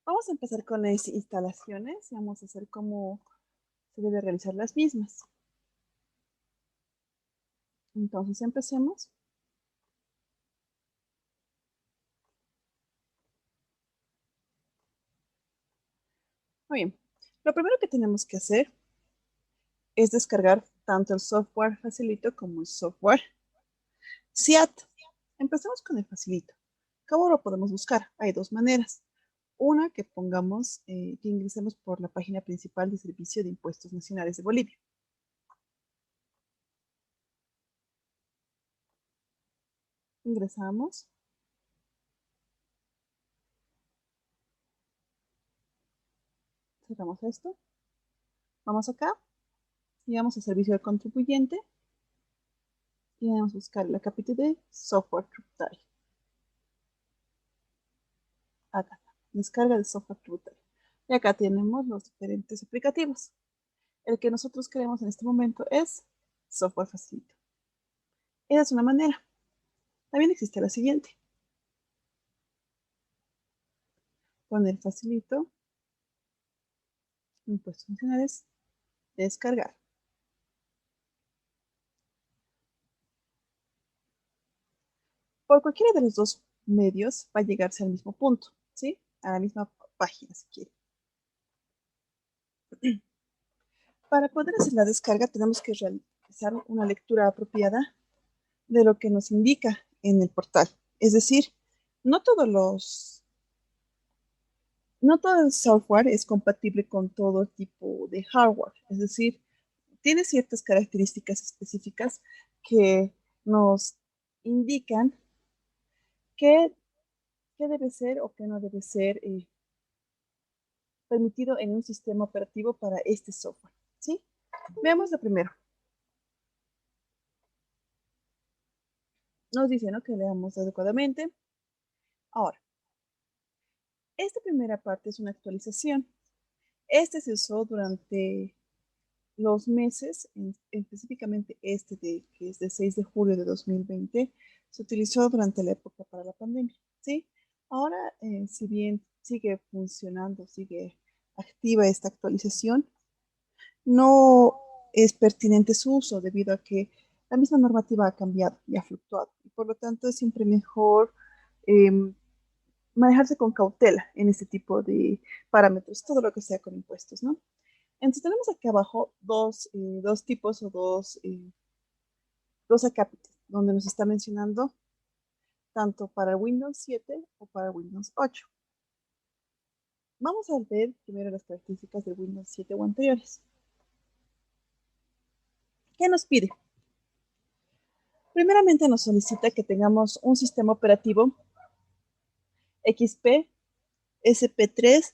Vamos a empezar con las instalaciones y vamos a hacer cómo se debe realizar las mismas. Entonces empecemos. Muy bien. Lo primero que tenemos que hacer es descargar tanto el software Facilito como el software SIAT. Empecemos con el Facilito. ¿Cómo lo podemos buscar? Hay dos maneras. Una, que pongamos, que ingresemos por la página principal del Servicio de Impuestos Nacionales de Bolivia. Ingresamos. Cerramos esto. Vamos acá y vamos a Servicio del Contribuyente y vamos a buscar la capítulo de software tributario. Acá está, descarga de software tributario. Y acá tenemos los diferentes aplicativos. El que nosotros queremos en este momento es software facilito. Esa es una manera. También existe la siguiente. Con el facilito, impuestos nacionales, descargar. Por cualquiera de los dos medios va a llegarse al mismo punto, ¿sí? A la misma página, si quiere. Para poder hacer la descarga tenemos que realizar una lectura apropiada de lo que nos indica en el portal. Es decir, no todos los, no todo el software es compatible con todo tipo de hardware. Es decir, tiene ciertas características específicas que nos indican qué, qué debe ser o qué no debe ser permitido en un sistema operativo para este software. ¿Sí? Veamos lo primero. Nos dice, ¿no?, que leamos adecuadamente. Ahora, esta primera parte es una actualización. Este se usó durante los meses, específicamente que es de 6 de julio de 2020, se utilizó durante la época para la pandemia, ¿sí? Ahora, si bien sigue funcionando, sigue activa esta actualización, no es pertinente su uso debido a que la misma normativa ha cambiado y ha fluctuado. Y por lo tanto, es siempre mejor eh, manejarse con cautela en este tipo de parámetros, todo lo que sea con impuestos, ¿no? Entonces tenemos aquí abajo dos tipos o dos acápites, donde nos está mencionando tanto para Windows 7 o para Windows 8. Vamos a ver primero las características de Windows 7 o anteriores. ¿Qué nos pide? Primeramente nos solicita que tengamos un sistema operativo XP, SP3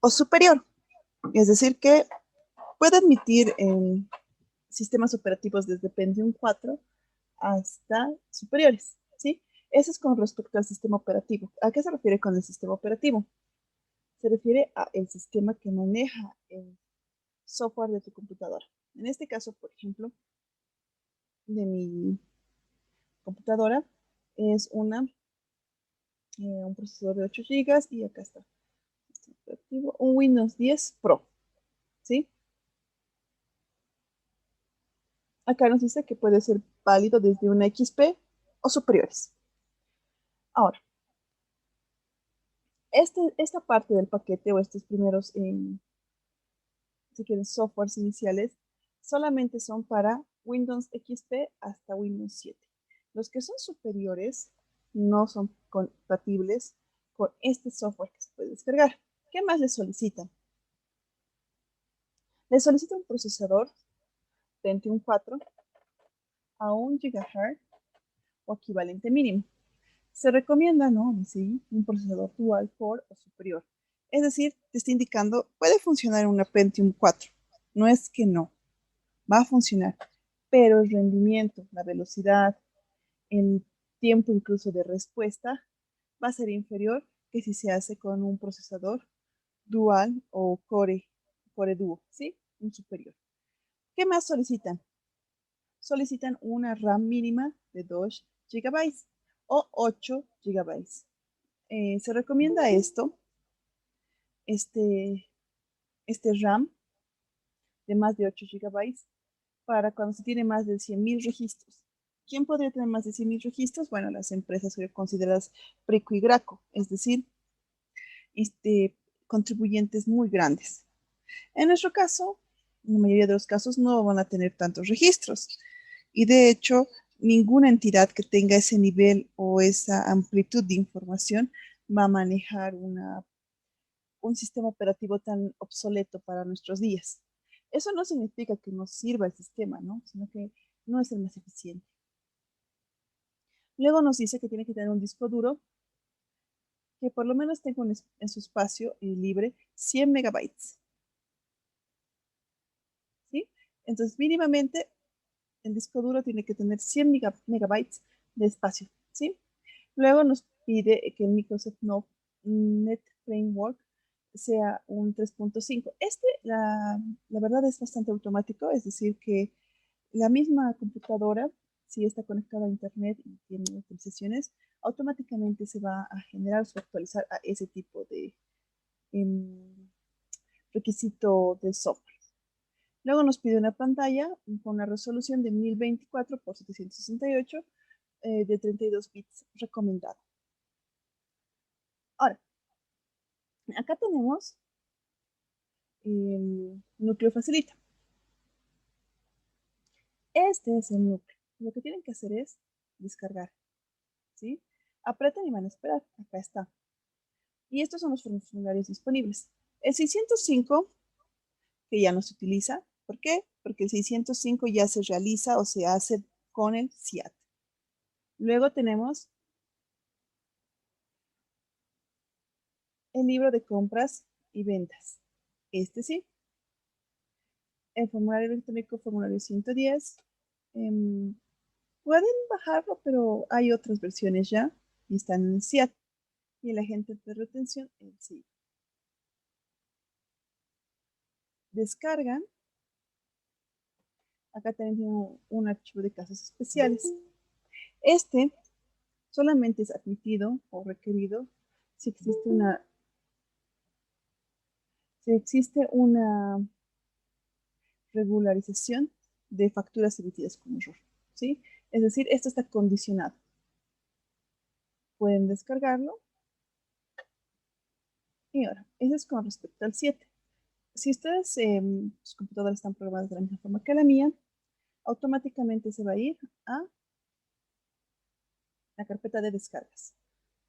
o superior. Es decir, que puede admitir sistemas operativos desde Pentium 4 hasta superiores, ¿sí? Eso es con respecto al sistema operativo. ¿A qué se refiere con el sistema operativo? Se refiere a el sistema que maneja el software de tu computadora. En este caso, por ejemplo, de mi computadora es un procesador de 8 GB y acá está un Windows 10 Pro, ¿sí? Acá nos dice que puede ser válido desde una XP o superiores. Ahora, esta parte del paquete o estos primeros, si quieren, softwares iniciales, solamente son para Windows XP hasta Windows 7. Los que son superiores no son compatibles con este software que se puede descargar. ¿Qué más les solicitan? Les solicitan un procesador Pentium 4 a 1 GHz o equivalente mínimo. Se recomienda, ¿no?, sí, un procesador dual core o superior. Es decir, te está indicando, puede funcionar una Pentium 4. No es que no, va a funcionar, pero el rendimiento, la velocidad, el tiempo incluso de respuesta va a ser inferior que si se hace con un procesador dual o core duo, ¿sí? Un superior. ¿Qué más solicitan? Solicitan una RAM mínima de 2 GB o 8 GB. Se recomienda este, este RAM de más de 8 gigabytes para cuando se tiene más de 100.000 registros. ¿Quién podría tener más de 100.000 registros? Bueno, las empresas consideradas Preco y Graco, es decir, este, contribuyentes muy grandes. En nuestro caso, en la mayoría de los casos no van a tener tantos registros. Y de hecho, ninguna entidad que tenga ese nivel o esa amplitud de información va a manejar un sistema operativo tan obsoleto para nuestros días. Eso no significa que no sirva el sistema, ¿no? Sino que no es el más eficiente. Luego nos dice que tiene que tener un disco duro que por lo menos tenga en su espacio libre 100 megabytes. ¿Sí? Entonces, mínimamente, el disco duro tiene que tener 100 megabytes de espacio. ¿Sí? Luego nos pide que el Microsoft Net Framework sea un 3.5. La verdad es bastante automático, es decir, que la misma computadora, si está conectada a Internet y tiene actualizaciones, automáticamente se va a generar o actualizar a ese tipo de requisito de software. Luego nos pide una pantalla con una resolución de 1024 por 768 de 32 bits recomendado. Ahora, acá tenemos el núcleo facilita. Este es el núcleo. Lo que tienen que hacer es descargar. ¿Sí? Apretan y van a esperar. Acá está. Y estos son los formularios disponibles. El 605, que ya no se utiliza. ¿Por qué? Porque el 605 ya se realiza o se hace con el CIAT. Luego tenemos el libro de compras y ventas. Este sí. El formulario electrónico, formulario 110. Pueden bajarlo, pero hay otras versiones ya y están en el CIAT. Y el agente de retención, el sí. Descargan. Acá también tengo un archivo de casos especiales. Este solamente es admitido o requerido si existe una regularización de facturas emitidas con error. ¿Sí? Es decir, esto está condicionado. Pueden descargarlo. Y ahora, eso es con respecto al 7. Si ustedes, sus computadoras están programadas de la misma forma que la mía, automáticamente se va a ir a la carpeta de descargas.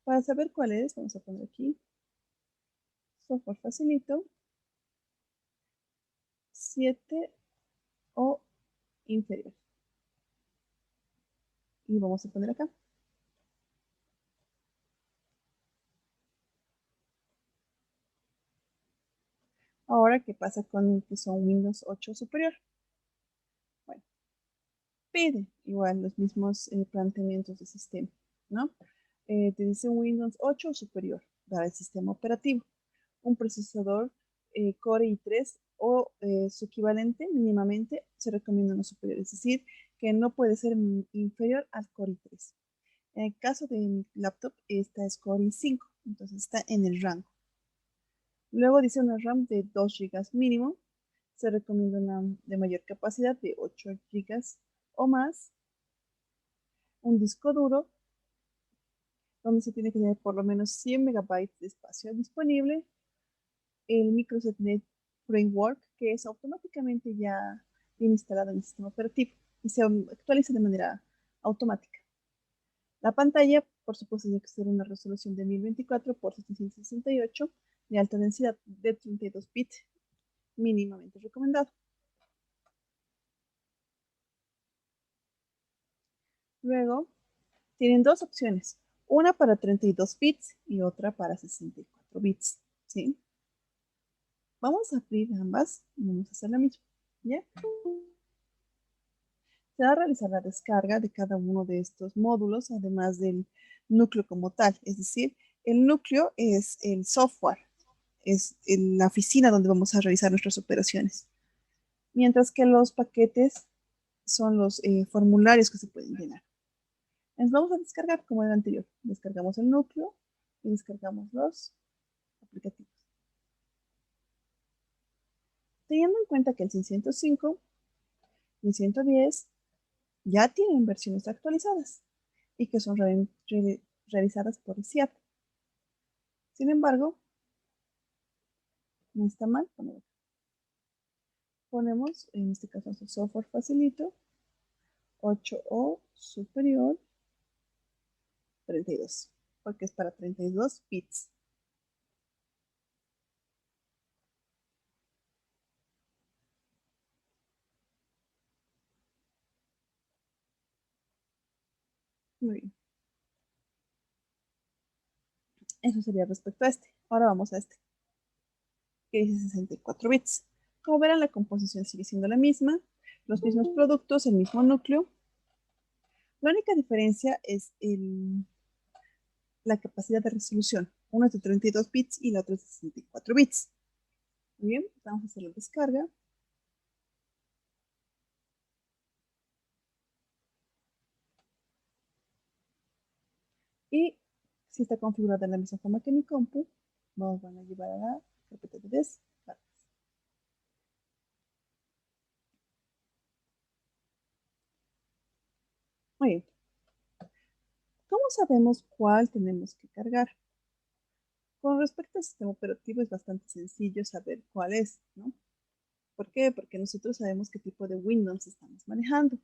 Para saber cuál es, vamos a poner aquí software facilito 7 o inferior. Y vamos a poner acá. Ahora, ¿qué pasa con que son Windows 8 superior? Bueno, pide igual los mismos planteamientos de sistema, ¿no? Te dice Windows 8 superior para el sistema operativo. Un procesador Core i3 o su equivalente mínimamente se recomienda no superior, es decir, que no puede ser inferior al Core i3. En el caso de mi laptop, esta es Core i5, entonces está en el rango. Luego dice una RAM de 2 GB mínimo. Se recomienda una de mayor capacidad de 8 GB o más. Un disco duro donde se tiene que tener por lo menos 100 megabytes de espacio disponible. El Microsoft Net Framework, que es automáticamente ya bien instalado en el sistema operativo y se actualiza de manera automática. La pantalla, por supuesto, tiene que ser una resolución de 1024 por 768 de alta densidad de 32 bits, mínimamente recomendado. Luego, tienen dos opciones, una para 32 bits y otra para 64 bits. ¿Sí? Vamos a abrir ambas y vamos a hacer la misma. ¿Ya? Se va a realizar la descarga de cada uno de estos módulos, además del núcleo como tal. Es decir, el núcleo es el software, es la oficina donde vamos a realizar nuestras operaciones. Mientras que los paquetes son los formularios que se pueden llenar. Entonces vamos a descargar como el anterior. Descargamos el núcleo, y descargamos los aplicativos. Teniendo en cuenta que el 605 y el 110 ya tienen versiones actualizadas y que son realizadas por ICIAT. Sin embargo, no está mal ponerlo. Ponemos, en este caso, el software facilito, 8 o superior, 32, porque es para 32 bits. Muy bien. Eso sería respecto a este. Ahora vamos a este, que dice 64 bits. Como verán, la composición sigue siendo la misma, los mismos productos, el mismo núcleo. La única diferencia es la capacidad de resolución. Uno es de 32 bits y la otra es de 64 bits. Muy bien, vamos a hacer la descarga. Y si está configurada de la misma forma que mi compu, nos van a llevar a la carpeta de descargas. Muy bien. ¿Cómo sabemos cuál tenemos que cargar? Con respecto al sistema operativo es bastante sencillo saber cuál es, ¿no? ¿Por qué? Porque nosotros sabemos qué tipo de Windows estamos manejando.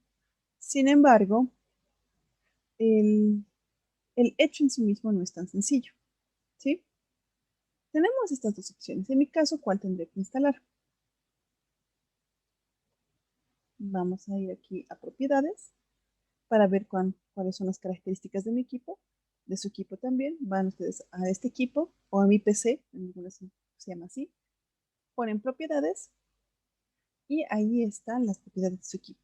Sin embargo, el, el hecho en sí mismo no es tan sencillo, ¿sí? Tenemos estas dos opciones. En mi caso, ¿cuál tendré que instalar? Vamos a ir aquí a propiedades para ver cuáles son las características de mi equipo, de su equipo también. Van ustedes a este equipo o a mi PC, en algunos se llama así, ponen propiedades y ahí están las propiedades de su equipo.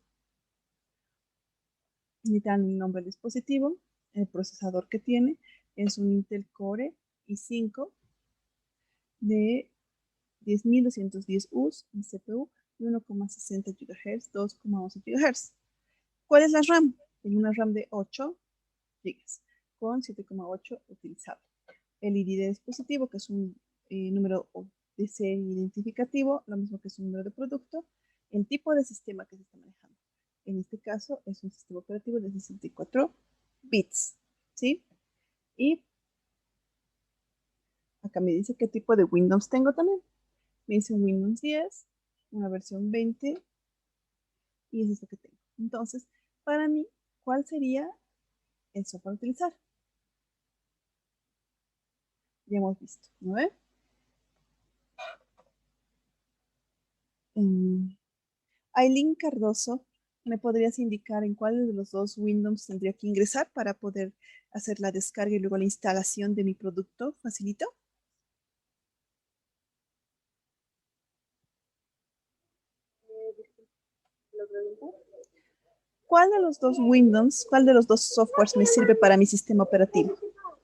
Necesitan el nombre del dispositivo, el procesador que tiene, es un Intel Core i5 de 10.210 U's en CPU y 1,60 GHz, 2,11 GHz. ¿Cuál es la RAM? Tengo una RAM de 8 GB con 7,8 utilizable. El ID de dispositivo, que es un número de serie identificativo, lo mismo que es un número de producto, el tipo de sistema que se está manejando. En este caso es un sistema operativo de 64 bits, ¿sí? Y acá me dice qué tipo de Windows tengo también. Me dice un Windows 10, una versión 20 y eso es lo que tengo. Entonces, para mí, ¿cuál sería el software a utilizar? Ya hemos visto, ¿no ve? Aileen Cardoso, ¿me podrías indicar en cuál de los dos Windows tendría que ingresar para poder hacer la descarga y luego la instalación de mi producto? ¿Facilito? ¿Cuál de los dos Windows, cuál de los dos softwares me sirve para mi sistema operativo?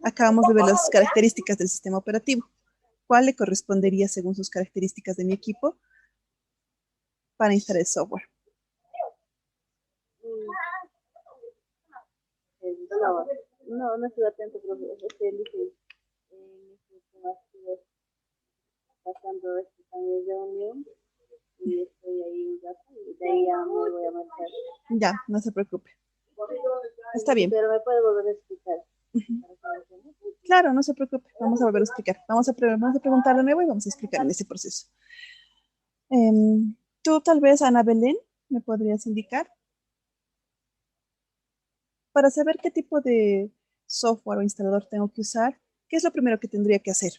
Acabamos de ver las características del sistema operativo. ¿Cuál le correspondería según sus características de mi equipo para instalar el software? No, no estoy atento, pero es que dice, pasando este cambio de reunión y estoy ahí un rato y de ahí ya me voy a marchar. Ya, no se preocupe. Está bien. Pero me puede volver a explicar. Claro, no se preocupe. Vamos a volver a explicar. Vamos a preguntar de nuevo y vamos a explicar en ese proceso. Tú tal vez, Ana Belén, me podrías indicar para saber qué tipo de software o instalador tengo que usar, ¿qué es lo primero que tendría que hacer?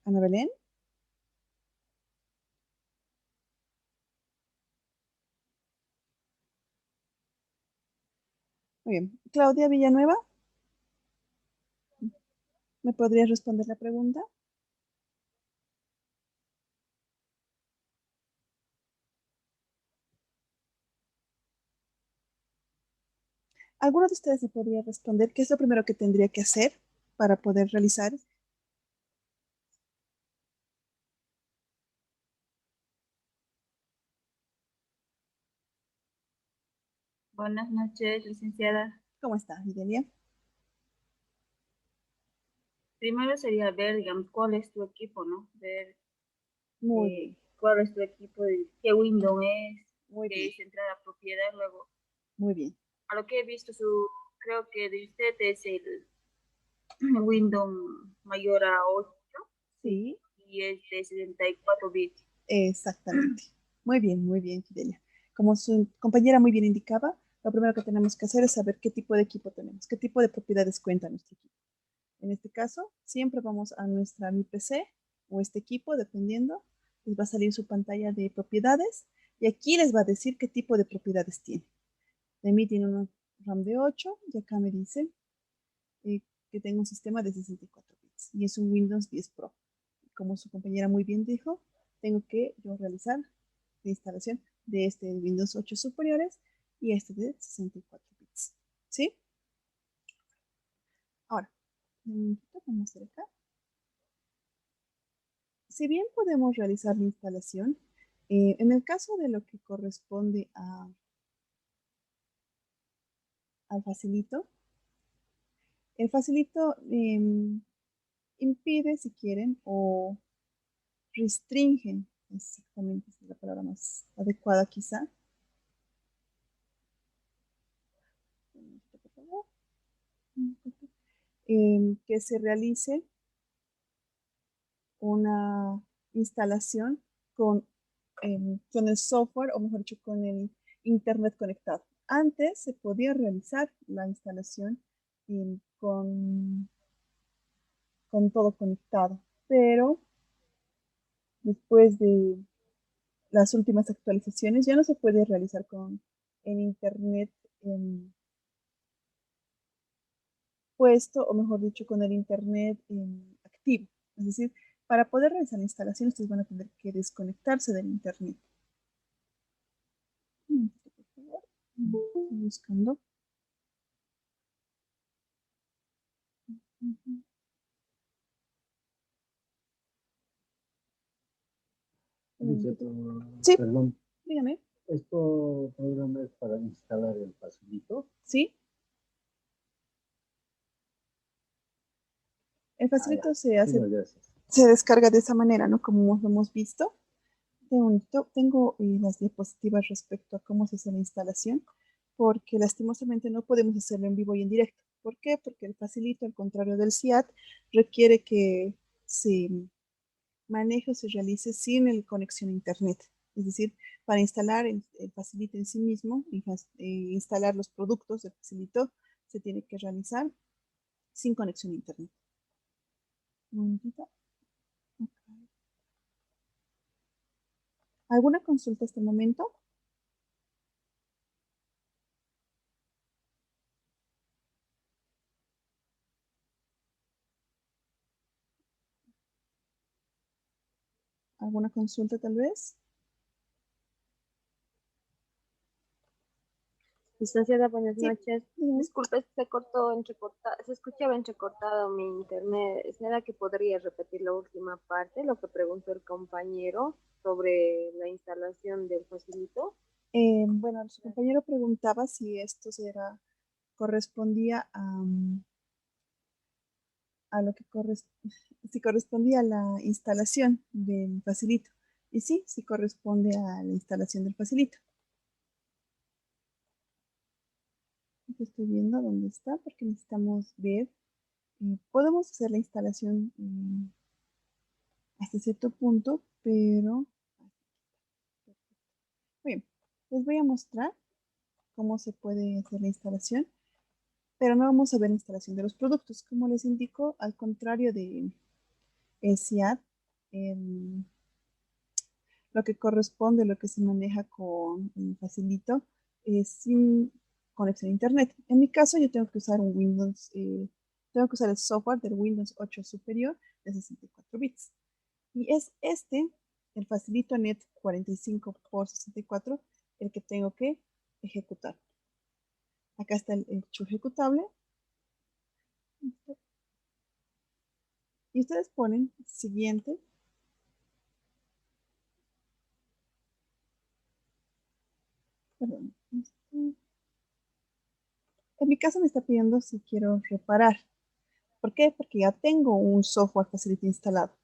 Ana Belén. Muy bien. Claudia Villanueva, ¿me podrías responder la pregunta? ¿Alguno de ustedes me podría responder qué es lo primero que tendría que hacer para poder realizar? Buenas noches, licenciada. ¿Cómo está, Videlia? Primero sería ver, digamos, cuál es tu equipo, ¿no? Ver Muy bien, cuál es tu equipo, qué Windows es, muy qué bien, es entrada propiedad. Luego, muy bien. a lo que he visto, creo que de usted es el Windows mayor a 8, sí, Sí, y es de 74 bits. exactamente. Muy bien, Fidelia. Como su compañera muy bien indicaba, lo primero que tenemos que hacer es saber qué tipo de equipo tenemos, qué tipo de propiedades cuenta nuestro equipo. En este caso, siempre vamos a nuestra Mi PC o este equipo, dependiendo, les va a salir su pantalla de propiedades y aquí les va a decir qué tipo de propiedades tiene. De mí tiene un RAM de 8 y acá me dice eh, que tengo un sistema de 64 bits y es un Windows 10 Pro. Como su compañera muy bien dijo, tengo que yo realizar la instalación de este de Windows 8 superiores y este de 64 bits. ¿Sí? Ahora, vamos a hacer acá. Si bien podemos realizar la instalación, en el caso de lo que corresponde al facilito, el facilito impide, si quieren, o restringen, exactamente es la palabra más adecuada quizá, que se realice una instalación con, con el software, o mejor dicho, con el Internet conectado. Antes se podía realizar la instalación con todo conectado, pero después de las últimas actualizaciones ya no se puede realizar con el Internet em, puesto, o mejor dicho, con el Internet activo. Es decir, para poder realizar la instalación, ustedes van a tener que desconectarse del Internet. Por favor. Estoy buscando. Sí, perdón. Dígame. ¿Esto programa es para instalar el facilito? Sí. El facilito se hace, se descarga de esa manera, ¿no? Como lo hemos visto. Tengo las diapositivas respecto a cómo se hace la instalación, porque lastimosamente no podemos hacerlo en vivo y en directo. ¿Por qué? Porque el facilito, al contrario del CIAT, requiere que se maneje o se realice sin el conexión a Internet. Es decir, para instalar el facilito en sí mismo y instalar los productos del facilito, se tiene que realizar sin conexión a Internet. Un momentito. Okay. ¿Alguna consulta hasta el momento? ¿Alguna consulta tal vez? Licenciada, buenas Sí. noches. Dígame. Disculpe, se escuchaba entrecortado mi internet. ¿Será que podría repetir la última parte, lo que preguntó el compañero sobre la instalación del facilito? Bueno, su compañero preguntaba si correspondía a lo que si correspondía a la instalación del facilito. Y sí, sí corresponde a la instalación del facilito. Estoy viendo dónde está porque necesitamos ver. Podemos hacer la instalación hasta cierto punto, pero bien, les voy a mostrar cómo se puede hacer la instalación, pero no vamos a ver la instalación de los productos. Como les indico, al contrario de el CIAT, el, lo que corresponde, lo que se maneja con el facilito, es sin conexión a Internet. En mi caso, yo tengo que usar un Windows, tengo que usar el software del Windows 8 superior de 64 bits. Y es este, el facilito net 45 por 64, el que tengo que ejecutar. Acá está el hecho ejecutable. Y ustedes ponen siguiente. Perdón. En mi caso me está pidiendo si quiero reparar. ¿Por qué? Porque ya tengo un software Facility instalado.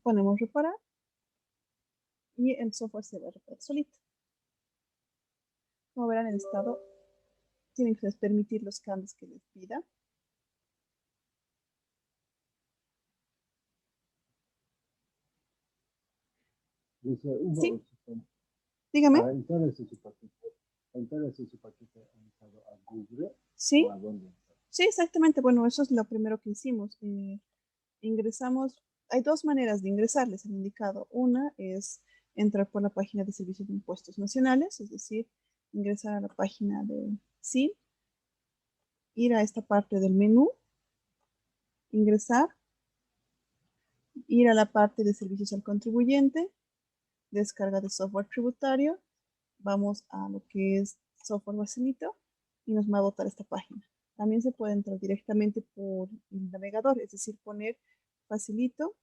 Ponemos reparar y el software se va a reparar solito. Como verán, el estado tienen que permitir los cambios que les pida. Dice, Sí, dígame. Entonces su paquete ha entrado a Google Sí, o a dónde. sí, exactamente. Bueno, eso es lo primero que hicimos. Ingresamos, hay dos maneras de ingresar, les he indicado. Una es entrar por la página de Servicios de Impuestos Nacionales, es decir, ingresar a la página de SIN, ir a esta parte del menú, ingresar, ir a la parte de servicios al contribuyente, descarga de software tributario, vamos a lo que es software Facilito y nos va a botar esta página. También se puede entrar directamente por el navegador, es decir, poner Facilito,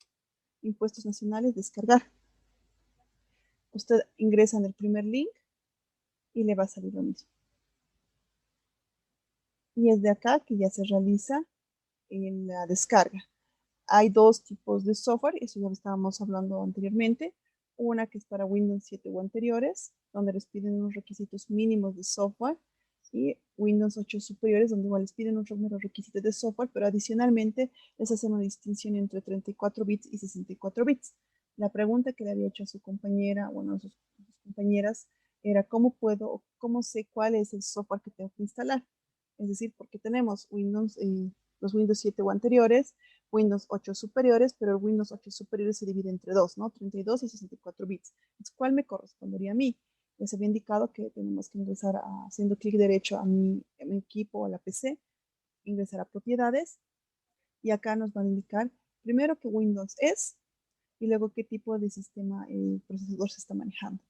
Impuestos Nacionales, descargar. Usted ingresa en el primer link y le va a salir lo mismo. Y es de acá que ya se realiza la descarga. Hay dos tipos de software, eso ya lo estábamos hablando anteriormente. Una que es para Windows 7 o anteriores, donde les piden unos requisitos mínimos de software, y Windows 8 superiores, donde igual les piden unos requisitos de software, pero adicionalmente les hacen una distinción entre 34 bits y 64 bits. La pregunta que le había hecho a su compañera, bueno, a sus compañeras, era cómo sé cuál es el software que tengo que instalar. Es decir, porque tenemos los Windows 7 o anteriores, Windows 8 superiores, pero el Windows 8 superiores se divide entre dos, ¿no? 32 y 64 bits. ¿Cuál me correspondería a mí? Les había indicado que tenemos que ingresar haciendo clic derecho a mi equipo o a la PC, ingresar a propiedades, y acá nos van a indicar primero qué Windows es y luego qué tipo de sistema el procesador se está manejando.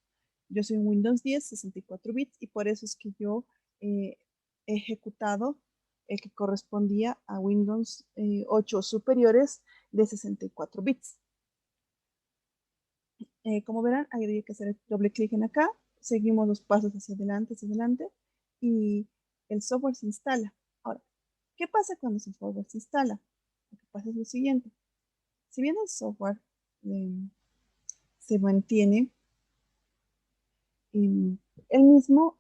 Yo soy un Windows 10, 64 bits, y por eso es que yo he ejecutado el que correspondía a Windows 8 superiores de 64 bits. Como verán, hay que hacer doble clic en acá, seguimos los pasos hacia adelante, y el software se instala. Ahora, ¿qué pasa cuando el software se instala? Lo que pasa es lo siguiente. Si bien el software se mantiene, el mismo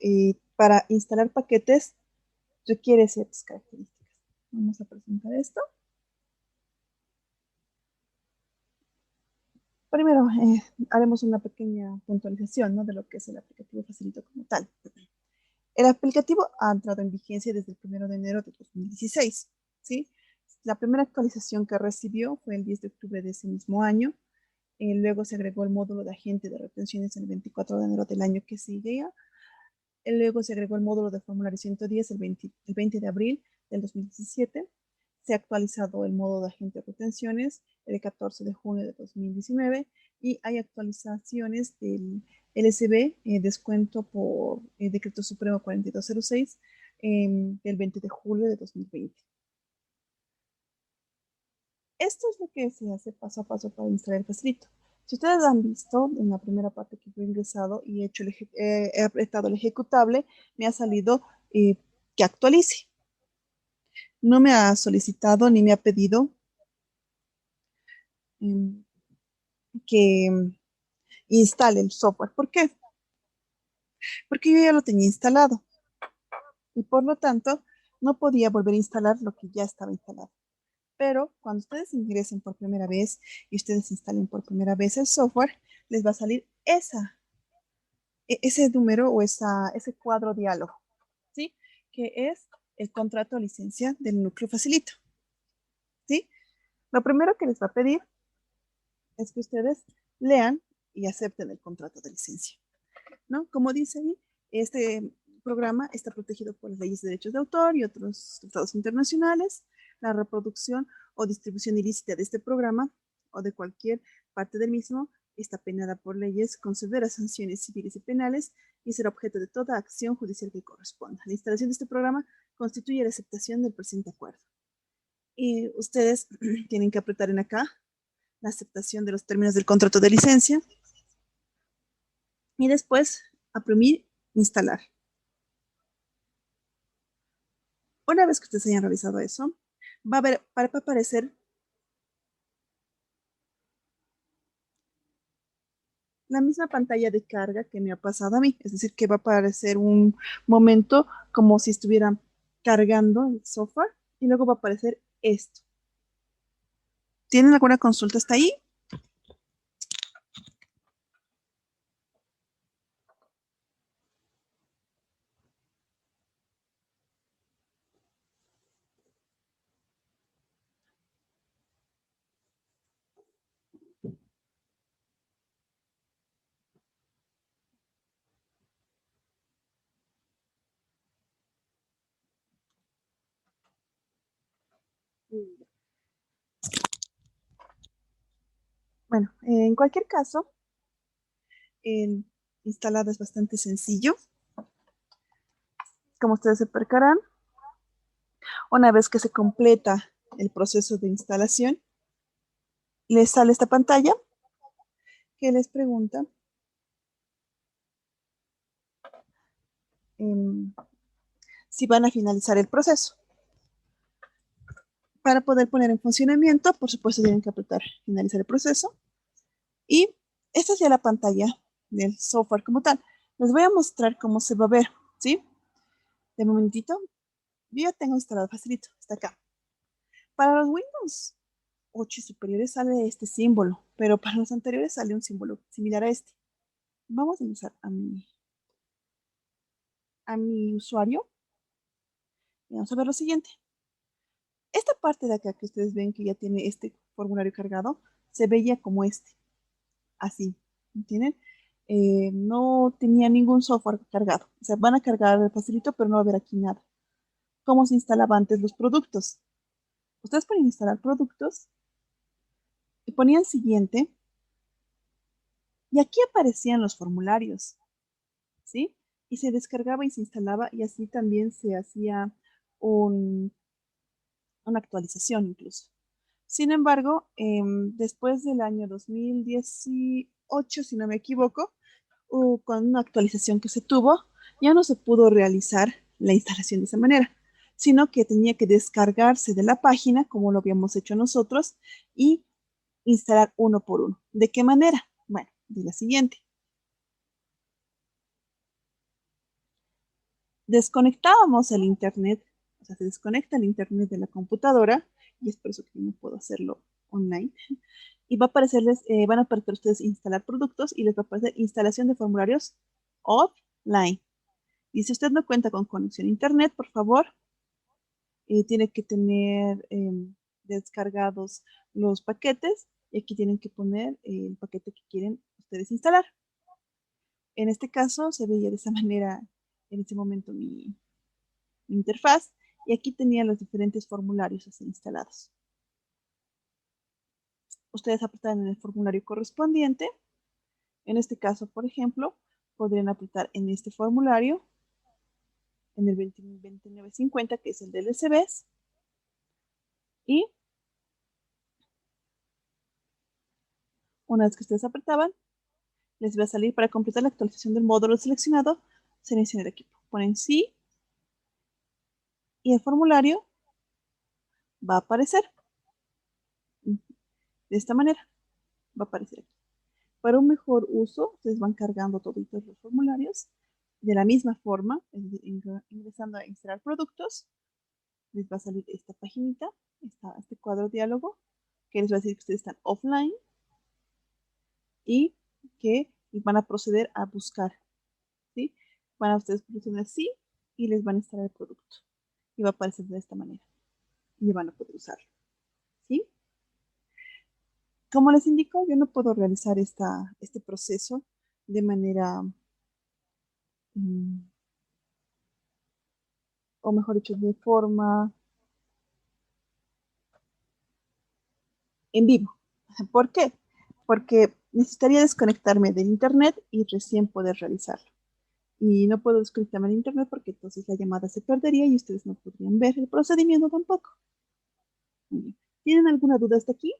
para instalar paquetes requiere ciertas características. Vamos a presentar esto. Primero, haremos una pequeña puntualización, ¿no?, de lo que es el aplicativo Facilito como tal. El aplicativo ha entrado en vigencia desde el 1 de enero de 2016, ¿sí? La primera actualización que recibió fue el 10 de octubre de ese mismo año. Luego se agregó el módulo de agente de retenciones el 24 de enero del año que seguía. Luego se agregó el módulo de formulario 110 el 20 de abril del 2017. Se ha actualizado el módulo de agente de retenciones el 14 de junio de 2019, y hay actualizaciones del LSB, descuento por Decreto Supremo 4206, del 20 de julio de 2020. Esto es lo que se hace paso a paso para instalar el Facilito. Si ustedes han visto en la primera parte que yo he ingresado y he apretado el ejecutable, me ha salido que actualice. No me ha solicitado ni me ha pedido que instale el software. ¿Por qué? Porque yo ya lo tenía instalado y por lo tanto no podía volver a instalar lo que ya estaba instalado. Pero cuando ustedes ingresen por primera vez y ustedes instalen por primera vez el software, les va a salir ese número o ese cuadro diálogo, ¿sí? Que es el contrato de licencia del núcleo Facilito, ¿sí? Lo primero que les va a pedir es que ustedes lean y acepten el contrato de licencia, ¿no? Como dice ahí, este programa está protegido por las leyes de derechos de autor y otros tratados internacionales. La reproducción o distribución ilícita de este programa o de cualquier parte del mismo está penada por leyes con severas sanciones civiles y penales y será objeto de toda acción judicial que corresponda. La instalación de este programa constituye la aceptación del presente acuerdo. Y ustedes tienen que apretar en acá la aceptación de los términos del contrato de licencia y después oprimir instalar. Una vez que ustedes hayan realizado eso, va a aparecer la misma pantalla de carga que me ha pasado a mí. Es decir, que va a aparecer un momento como si estuviera cargando el software y luego va a aparecer esto. ¿Tienen alguna consulta hasta ahí? Bueno, en cualquier caso, el instalado es bastante sencillo. Como ustedes se percatarán, una vez que se completa el proceso de instalación, les sale esta pantalla que les pregunta si van a finalizar el proceso. Para poder poner en funcionamiento, por supuesto, tienen que apretar finalizar el proceso. Y esta es ya la pantalla del software como tal. Les voy a mostrar cómo se va a ver, ¿sí? De momentito. Yo ya tengo instalado, facilito, está acá. Para los Windows 8 y superiores sale este símbolo, pero para los anteriores sale un símbolo similar a este. Vamos a ingresar a mi usuario y vamos a ver lo siguiente. Esta parte de acá que ustedes ven que ya tiene este formulario cargado, se veía como este, así, ¿entienden? No tenía ningún software cargado. O sea, van a cargar el facilito, pero no va a haber aquí nada. ¿Cómo se instalaban antes los productos? Ustedes pueden instalar productos y ponían siguiente y aquí aparecían los formularios, ¿sí? Y se descargaba y se instalaba y así también se hacía un, una actualización incluso. Sin embargo, después del año 2018, si no me equivoco, con una actualización que se tuvo, ya no se pudo realizar la instalación de esa manera, sino que tenía que descargarse de la página, como lo habíamos hecho nosotros, y instalar uno por uno. ¿De qué manera? Bueno, de la siguiente. Desconectábamos el internet, o sea, se desconecta el internet de la computadora, y es por eso que no puedo hacerlo online, y va a aparecerles, van a aparecer ustedes instalar productos y les va a aparecer instalación de formularios offline. Y si usted no cuenta con conexión a internet, por favor, tiene que tener descargados los paquetes y aquí tienen que poner el paquete que quieren ustedes instalar. En este caso se veía de esa manera en este momento mi interfaz y aquí tenía los diferentes formularios así instalados. Ustedes apretan en el formulario correspondiente. En este caso, por ejemplo, podrían apretar en este formulario, en el 2950, que es el de LCBs, y una vez que ustedes apretaban, les va a salir para completar la actualización del módulo seleccionado, selecciona el equipo. Ponen sí y el formulario va a aparecer de esta manera. Va a aparecer aquí. Para un mejor uso, ustedes van cargando todos los formularios de la misma forma, ingresando a instalar productos, les va a salir esta paginita, este cuadro diálogo, que les va a decir que ustedes están offline y que van a proceder a buscar, ¿sí? Van a ustedes presionar sí y les van a instalar el producto. Y va a aparecer de esta manera. Y van a poder usarlo, ¿sí? Como les indico, yo no puedo realizar este proceso de manera, mm, o mejor dicho, de forma en vivo. ¿Por qué? Porque necesitaría desconectarme del internet y recién poder realizarlo. Y no puedo desconectarme del internet porque entonces la llamada se perdería y ustedes no podrían ver el procedimiento tampoco. ¿Tienen alguna duda hasta aquí?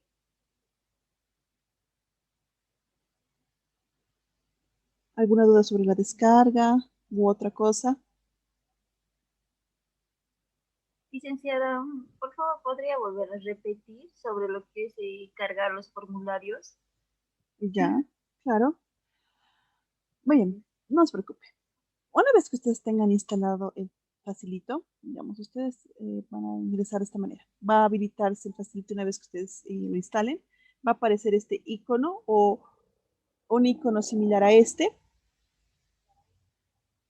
¿Alguna duda sobre la descarga u otra cosa? licenciada, por favor, ¿podría volver a repetir sobre lo que es cargar los formularios? Ya, claro. Muy bien, no se preocupe. Una vez que ustedes tengan instalado el facilito, digamos, ustedes van a ingresar de esta manera. Va a habilitarse el facilito una vez que ustedes lo instalen. Va a aparecer este icono o un icono similar a este.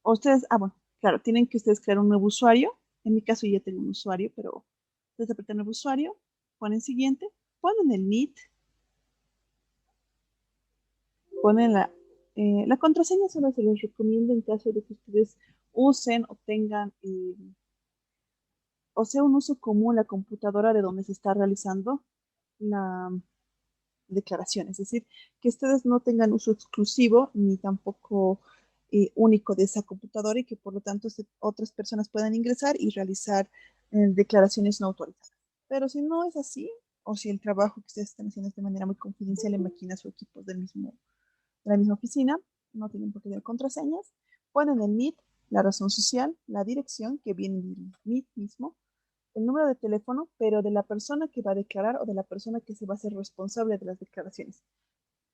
O ustedes, bueno, claro, tienen que ustedes crear un nuevo usuario. En mi caso ya tengo un usuario, pero ustedes apretan nuevo usuario, ponen siguiente, ponen el NIT, ponen la contraseña, solo se les recomiendo en caso de que ustedes usen o tengan o sea un uso común la computadora de donde se está realizando la declaración, es decir, que ustedes no tengan uso exclusivo ni tampoco único de esa computadora y que por lo tanto otras personas puedan ingresar y realizar declaraciones no autorizadas. Pero si no es así, o si el trabajo que ustedes están haciendo es de manera muy confidencial en máquinas o equipos de la misma oficina, no tienen por qué tener contraseñas, ponen el NIT, la razón social, la dirección que viene del NIT mismo, el número de teléfono, pero de la persona que va a declarar o de la persona que se va a hacer responsable de las declaraciones.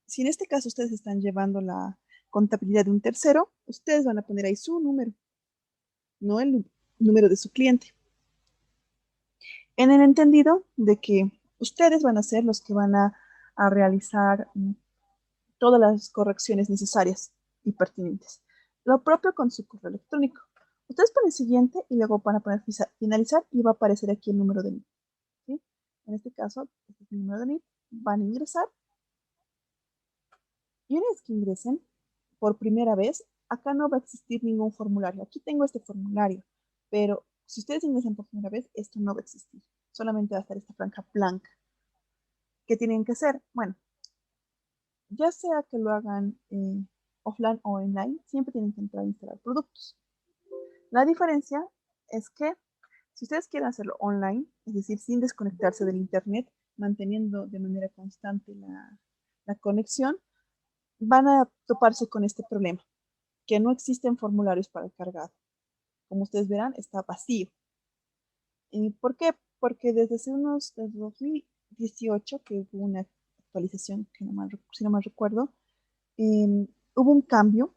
Si en este caso ustedes están llevando la contabilidad de un tercero, ustedes van a poner ahí su número, no el número de su cliente. En el entendido de que ustedes van a ser los que van a realizar todas las correcciones necesarias y pertinentes. Lo propio con su correo electrónico. Ustedes ponen siguiente y luego van a poner finalizar y va a aparecer aquí el número de NIT. ¿Sí? En este caso, este es el número de NIT. Van a ingresar y una vez que ingresen, por primera vez, acá no va a existir ningún formulario. Aquí tengo este formulario, pero si ustedes ingresan por primera vez, esto no va a existir. Solamente va a estar esta franja blanca. ¿Qué tienen que hacer? Bueno, ya sea que lo hagan offline o online, siempre tienen que entrar a instalar productos. La diferencia es que si ustedes quieren hacerlo online, es decir, sin desconectarse del Internet, manteniendo de manera constante la conexión, van a toparse con este problema, que no existen formularios para el cargado. Como ustedes verán, está vacío. ¿Y por qué? Porque desde 2018, que hubo una actualización, que no mal, si no mal recuerdo, hubo un cambio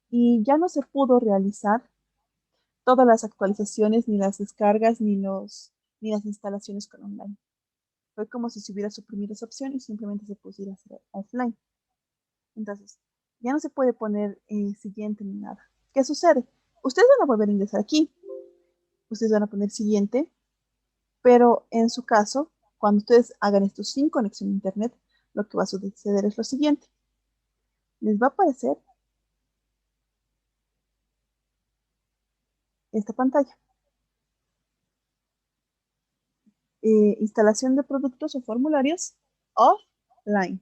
y ya no se pudo realizar todas las actualizaciones, ni las descargas, ni las instalaciones con online. Fue como si se hubiera suprimido esa opción y simplemente se pudiera hacer offline. Entonces, ya no se puede poner siguiente ni nada. ¿Qué sucede? Ustedes van a volver a ingresar aquí. Ustedes van a poner siguiente, pero en su caso, cuando ustedes hagan esto sin conexión a internet, lo que va a suceder es lo siguiente. Les va a aparecer esta pantalla. Instalación de productos o formularios offline,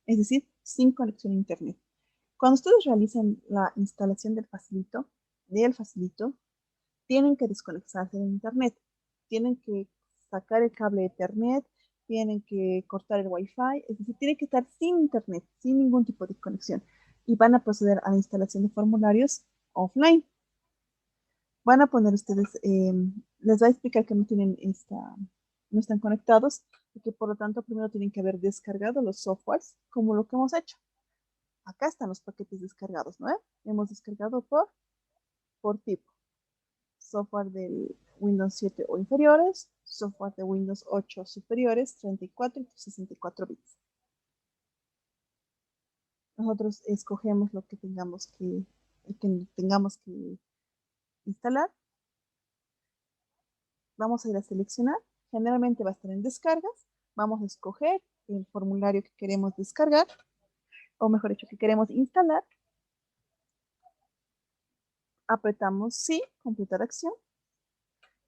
es decir, sin conexión a internet. Cuando ustedes realizan la instalación del facilito, tienen que desconectarse de internet, tienen que sacar el cable de Ethernet, tienen que cortar el Wi-Fi, es decir, tienen que estar sin internet, sin ningún tipo de conexión, y van a proceder a la instalación de formularios offline. Van a poner ustedes, les va a explicar que no están conectados y que por lo tanto primero tienen que haber descargado los softwares como lo que hemos hecho. Acá están los paquetes descargados, ¿no? Hemos descargado por tipo. Software del Windows 7 o inferiores, software de Windows 8 superiores, 34 y 64 bits. Nosotros escogemos lo que tengamos que instalar. Vamos a ir a seleccionar. Generalmente va a estar en descargas. Vamos a escoger el formulario que queremos descargar, o mejor dicho, que queremos instalar. Apretamos sí, completar acción,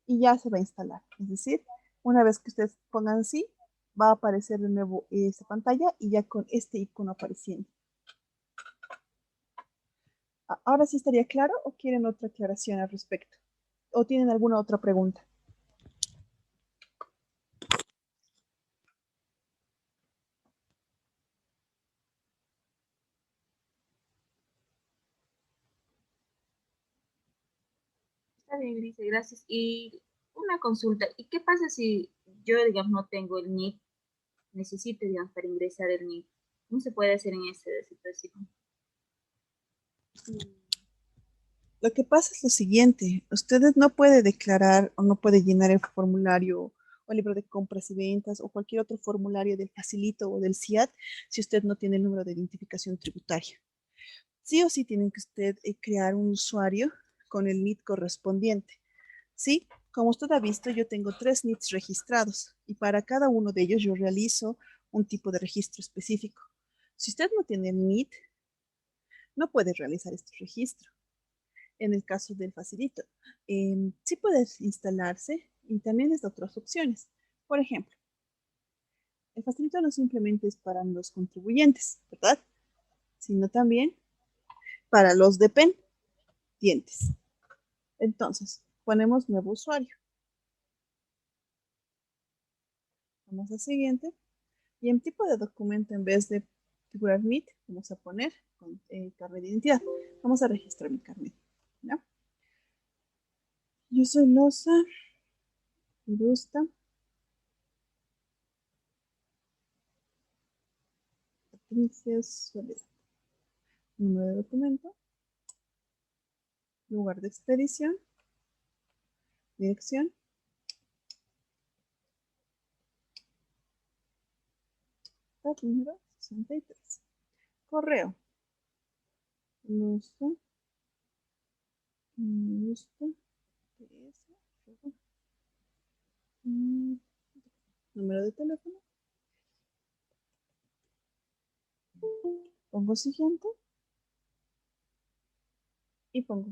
y ya se va a instalar. Es decir, una vez que ustedes pongan sí, va a aparecer de nuevo esta pantalla y ya con este icono apareciendo. Ahora sí estaría claro o quieren otra aclaración al respecto. ¿O tienen alguna otra pregunta? Está Está bien, dice, gracias. Y una consulta, ¿y qué pasa si yo, digamos, no tengo el NIT, necesito, digamos, para ingresar el NIT? ¿Cómo se puede hacer en esa situación? Lo que pasa es lo siguiente, ustedes no puede declarar o no puede llenar el formulario o el libro de compras y ventas o cualquier otro formulario del Facilito o del CIAT si usted no tiene el número de identificación tributaria. Sí o sí tienen que usted crear un usuario con el NIT correspondiente. ¿Sí? Como usted ha visto, yo tengo 3 NITs registrados y para cada uno de ellos yo realizo un tipo de registro específico. Si usted no tiene el NIT, no puede realizar este registro. En el caso del Facilito, sí puede instalarse y también es de otras opciones. Por ejemplo, el Facilito no simplemente es para los contribuyentes, ¿verdad? Sino también para los dependientes. Entonces, ponemos nuevo usuario. Vamos al siguiente. Y en tipo de documento, en vez de figurar NIT, vamos a poner con carnet de identidad. Vamos a registrar mi carnet. ¿No? Yo soy Loza Irusta Patricia Soledad. Número de documento, lugar de expedición, dirección, número 63. Correo, Lusto, Lusto, número de teléfono, pongo siguiente y pongo,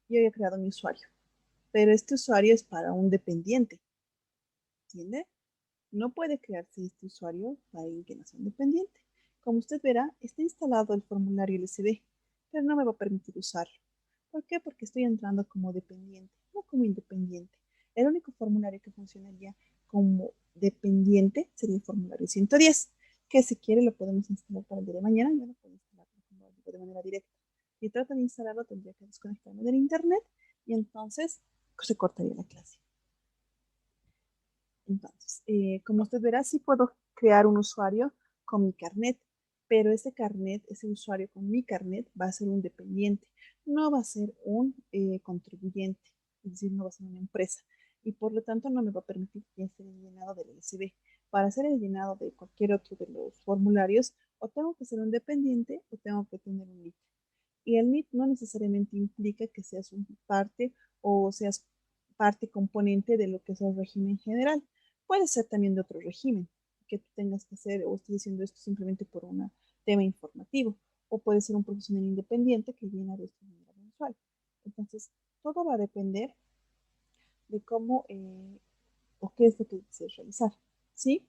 yo he creado mi usuario, pero este usuario es para un dependiente, ¿entiende? No puede crearse este usuario para alguien que no sea independiente. Como usted verá, está instalado el formulario LCD, pero no me va a permitir usarlo. ¿Por qué? Porque estoy entrando como dependiente, no como independiente. El único formulario que funcionaría como dependiente sería el formulario 110, que si quiere lo podemos instalar para el día de mañana. Yo lo puedo instalar de manera directa. Si trata de instalarlo, tendría que desconectarme del internet y entonces se cortaría la clase. Entonces, como usted verá, sí puedo crear un usuario con mi carnet, pero ese carnet, ese usuario con mi carnet va a ser un dependiente, no va a ser un contribuyente, es decir, no va a ser una empresa. Y por lo tanto no me va a permitir que hacer el llenado del LCB. Para hacer el llenado de cualquier otro de los formularios, o tengo que ser un dependiente o tengo que tener un NIT. Y el NIT no necesariamente implica que seas un parte o seas parte componente de lo que es el régimen general. Puede ser también de otro régimen, que tú tengas que hacer o estés haciendo esto simplemente por un tema informativo, o puede ser un profesional independiente que llena de esto de manera mensual. Entonces, todo va a depender de cómo o qué es lo que deseas realizar. ¿Sí?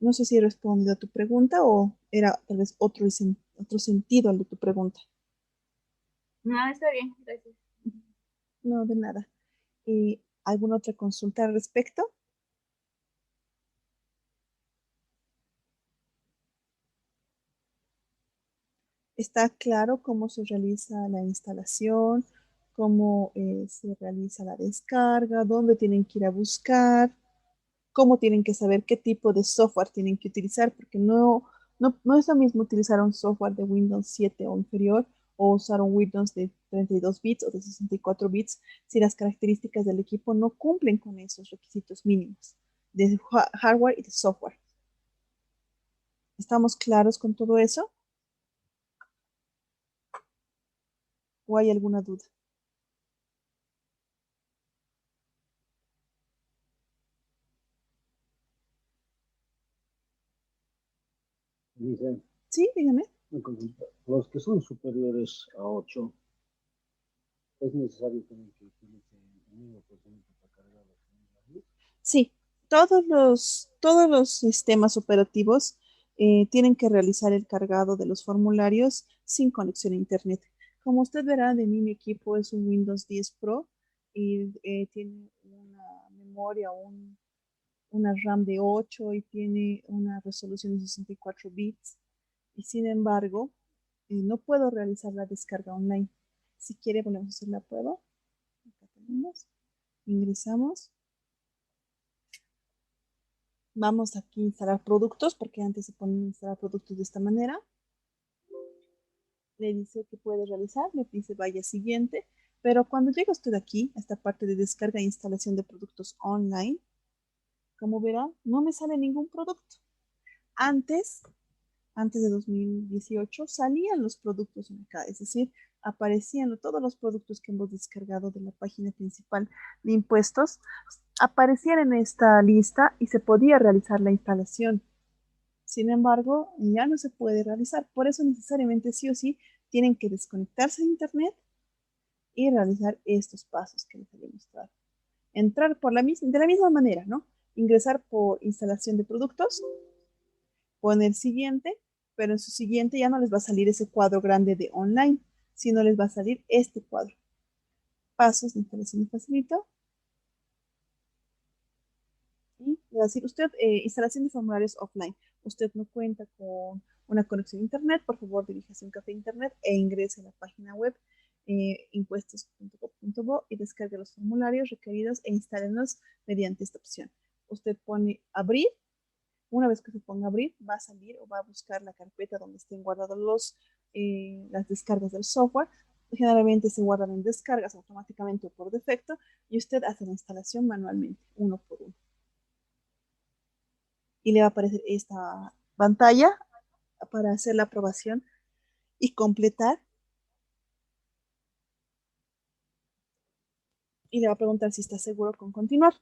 No sé si he respondido a tu pregunta o era tal vez otro sentido al de tu pregunta. No, está bien, gracias. No, de nada. ¿Alguna otra consulta al respecto? ¿Está claro cómo se realiza la instalación, cómo se realiza la descarga, dónde tienen que ir a buscar, cómo tienen que saber qué tipo de software tienen que utilizar? Porque no es lo mismo utilizar un software de Windows 7 o inferior o usar un Windows de 32 bits o de 64 bits si las características del equipo no cumplen con esos requisitos mínimos de hardware y de software. ¿Estamos claros con todo eso? ¿O hay alguna duda? Dice, Sí, dígame. los que son superiores a 8, es necesario también que utilicen el mismo procedimiento para cargar los formularios. Sí, todos los sistemas operativos tienen que realizar el cargado de los formularios sin conexión a Internet. Como usted verá, de mí mi equipo es un Windows 10 Pro y tiene una memoria, una RAM de 8 y tiene una resolución de 64 bits. Y sin embargo, no puedo realizar la descarga online. Si quiere, volvemos a hacer la prueba. Acá Ingresamos. Vamos aquí a instalar productos, porque antes se ponen a instalar productos de esta manera. Le dice que puede realizar, le dice vaya siguiente, pero cuando llega usted aquí, a esta parte de descarga e instalación de productos online, como verá, no me sale ningún producto. Antes de 2018, salían los productos en acá, es decir, aparecían todos los productos que hemos descargado de la página principal de impuestos, aparecían en esta lista y se podía realizar la instalación. Sin embargo, ya no se puede realizar. Por eso necesariamente sí o sí tienen que desconectarse de Internet y realizar estos pasos que les había mostrado. Entrar de la misma manera, ¿no? Ingresar por instalación de productos, poner siguiente, pero en su siguiente ya no les va a salir ese cuadro grande de online, sino les va a salir este cuadro. Pasos de instalación y facilito. Y le va a decir usted, instalación de formularios offline. Usted no cuenta con una conexión a internet, por favor diríjase a un café internet e ingrese a la página web impuestos.gov.bo y descargue los formularios requeridos e instálenlos mediante esta opción. Usted pone abrir. Una vez que se ponga a abrir, va a salir o va a buscar la carpeta donde estén guardados las descargas del software. Generalmente se guardan en descargas automáticamente o por defecto y usted hace la instalación manualmente, uno por uno. Y le va a aparecer esta pantalla para hacer la aprobación y completar. Y le va a preguntar si está seguro con continuar.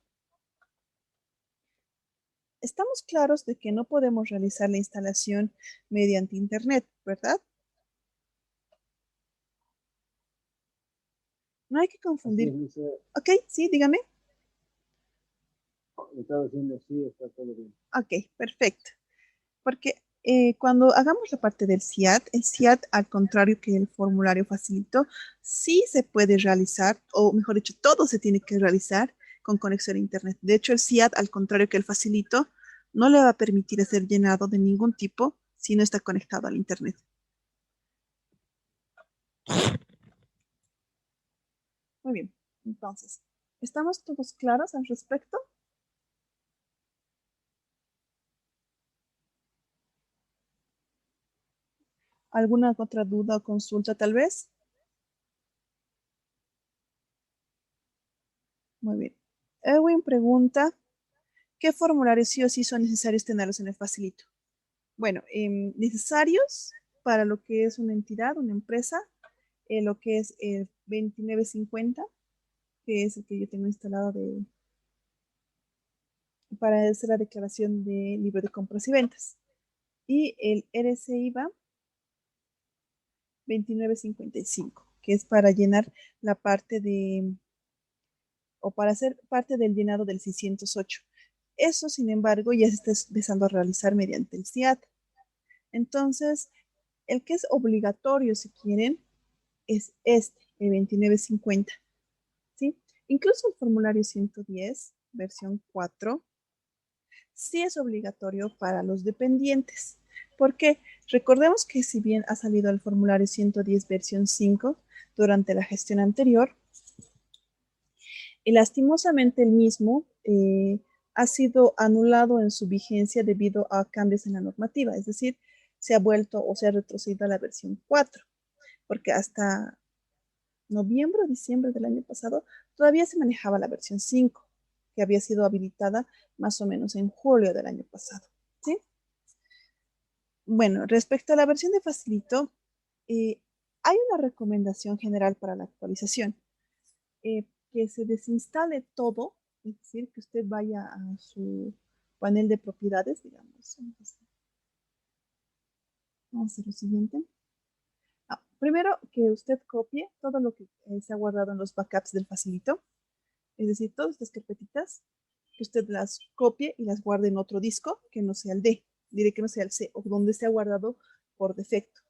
Estamos claros de que no podemos realizar la instalación mediante internet, ¿verdad? No hay que confundir. Ok, sí, dígame. Estaba diciendo sí, está todo bien. Ok, perfecto. Porque cuando hagamos la parte del CIAT, el CIAT, al contrario que el formulario facilito, sí se puede realizar, o mejor dicho, todo se tiene que realizar con conexión a Internet. De hecho, el CIAT, al contrario que el facilito, no le va a permitir hacer llenado de ningún tipo si no está conectado al Internet. Muy bien, entonces, ¿estamos todos claros al respecto? ¿Alguna otra duda o consulta tal vez? Muy bien. Edwin pregunta, ¿qué formularios sí o sí son necesarios tenerlos en el facilito? Bueno, necesarios para lo que es una entidad, una empresa, lo que es el 2950, que es el que yo tengo instalado para hacer la declaración de libro de compras y ventas. Y el RCIVA 2955, que es para llenar la parte o para hacer parte del llenado del 608. Eso, sin embargo, ya se está empezando a realizar mediante el CIAT. Entonces, el que es obligatorio, si quieren, es el 2950, ¿sí? Incluso el formulario 110, versión 4, sí es obligatorio para los dependientes. Porque recordemos que si bien ha salido el formulario 110, versión 5, durante la gestión anterior, y lastimosamente el mismo ha sido anulado en su vigencia debido a cambios en la normativa, es decir, se ha vuelto o se ha retrocedido a la versión 4, porque hasta noviembre o diciembre del año pasado todavía se manejaba la versión 5, que había sido habilitada más o menos en julio del año pasado, ¿sí? Bueno, respecto a la versión de Facilito, hay una recomendación general para la actualización. Que se desinstale todo, es decir, que usted vaya a su panel de propiedades, digamos. Vamos a hacer lo siguiente. Primero, que usted copie todo lo que se ha guardado en los backups del Facilito, es decir, todas estas carpetitas, que usted las copie y las guarde en otro disco que no sea el D, diré que no sea el C, o donde se ha guardado por defecto.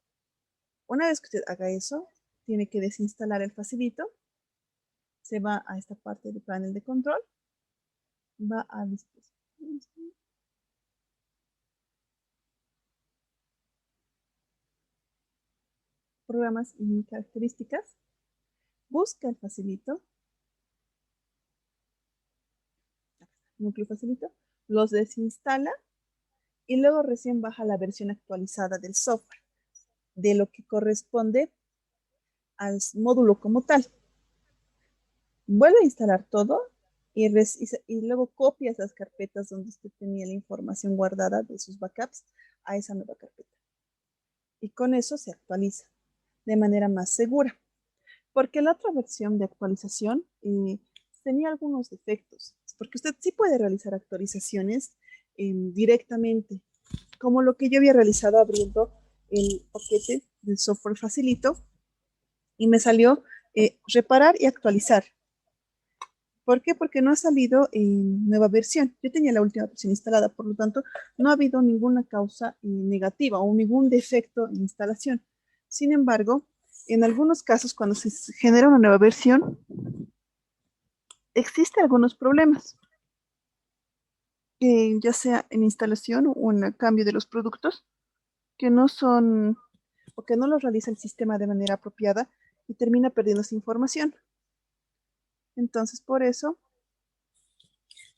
Una vez que usted haga eso, tiene que desinstalar el Facilito, se va a esta parte del panel de control, va a dispositivos, programas y características, busca el Facilito, núcleo facilito, los desinstala y luego recién baja la versión actualizada del software, de lo que corresponde al módulo como tal. Vuelve a instalar todo y luego copia esas carpetas donde usted tenía la información guardada de sus backups a esa nueva carpeta. Y con eso se actualiza de manera más segura. Porque la otra versión de actualización tenía algunos defectos. Porque usted sí puede realizar actualizaciones directamente, como lo que yo había realizado abriendo el paquete del software facilito y me salió reparar y actualizar. ¿Por qué? Porque no ha salido nueva versión. Yo tenía la última versión instalada, por lo tanto, no ha habido ninguna causa negativa o ningún defecto en instalación. Sin embargo, en algunos casos, cuando se genera una nueva versión, existen algunos problemas, ya sea en instalación o en el cambio de los productos, que no son o que no los realiza el sistema de manera apropiada y termina perdiendo esa información. Entonces, por eso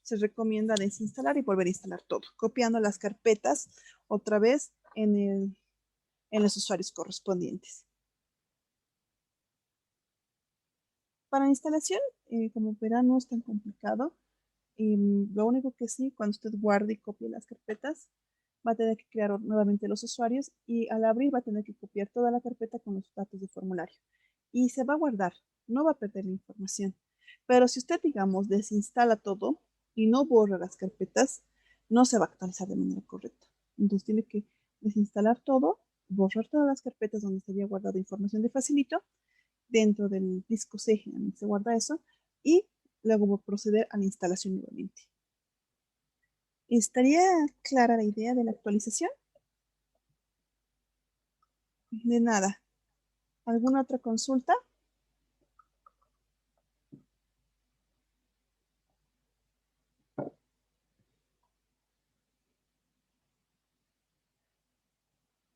se recomienda desinstalar y volver a instalar todo, copiando las carpetas otra vez en los usuarios correspondientes. Para instalación, como verán, no es tan complicado. Lo único que sí, cuando usted guarde y copie las carpetas, va a tener que crear nuevamente los usuarios y al abrir va a tener que copiar toda la carpeta con los datos de formulario. Y se va a guardar, no va a perder la información. Pero si usted, digamos, desinstala todo y no borra las carpetas, no se va a actualizar de manera correcta. Entonces tiene que desinstalar todo, borrar todas las carpetas donde se había guardado información de facilito, dentro del disco C se guarda eso, y luego proceder a la instalación nuevamente. ¿Estaría clara la idea de la actualización? De nada. ¿Alguna otra consulta?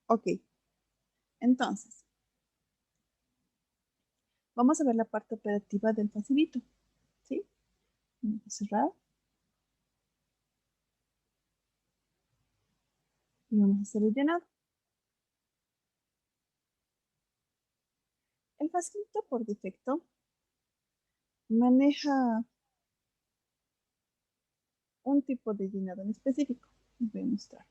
Ok. Entonces, vamos a ver la parte operativa del facilito. ¿Sí? Vamos a cerrar. Y vamos a hacer el llenado. El facilito por defecto maneja un tipo de llenado en específico. Les voy a mostrar.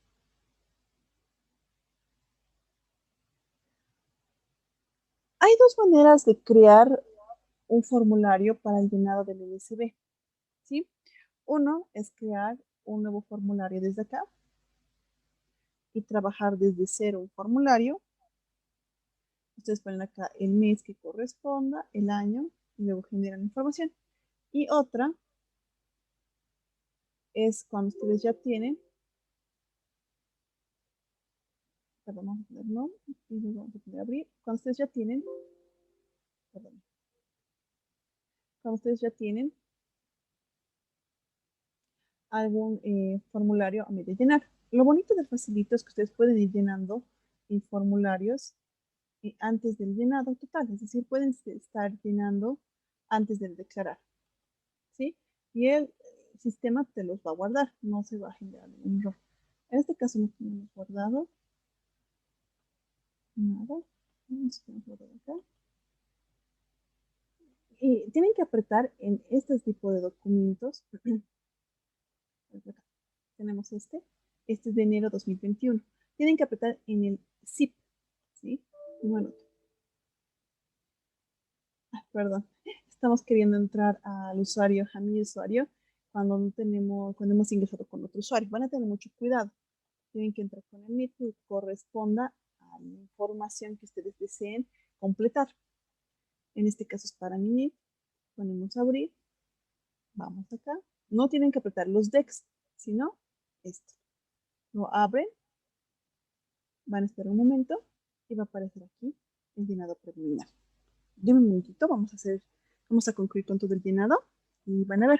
Hay dos maneras de crear un formulario para el llenado del USB. ¿Sí? Uno es crear un nuevo formulario desde acá y trabajar desde cero un formulario. Ustedes ponen acá el mes que corresponda, el año, y luego generan información. Y otra es cuando ustedes ya tienen, perdón, vamos a poner no, y luego vamos a poner abrir. Cuando ustedes ya tienen, perdón, cuando ustedes ya tienen algún formulario a medio llenar. Lo bonito del facilito es que ustedes pueden ir llenando formularios antes del llenado total, es decir, pueden estar llenando antes del declarar, ¿sí? Y el sistema te los va a guardar, no se va a generar ningún error. En este caso no tenemos guardado nada. Vamos a guardar acá. Y tienen que apretar en este tipo de documentos. Tenemos este es de enero 2021. Tienen que apretar en el zip, ¿sí? Bueno, perdón, estamos queriendo entrar al usuario, a mi usuario, cuando no tenemos, cuando hemos ingresado con otro usuario. Van a tener mucho cuidado. Tienen que entrar con el NIT que corresponda a la información que ustedes deseen completar. En este caso es para mi NIT. Ponemos abrir. Vamos acá. No tienen que apretar los DEX, sino esto. Lo abren, van a esperar un momento y va a aparecer aquí el llenado preliminar. De un momentito, vamos a concluir con todo el llenado y van a ver.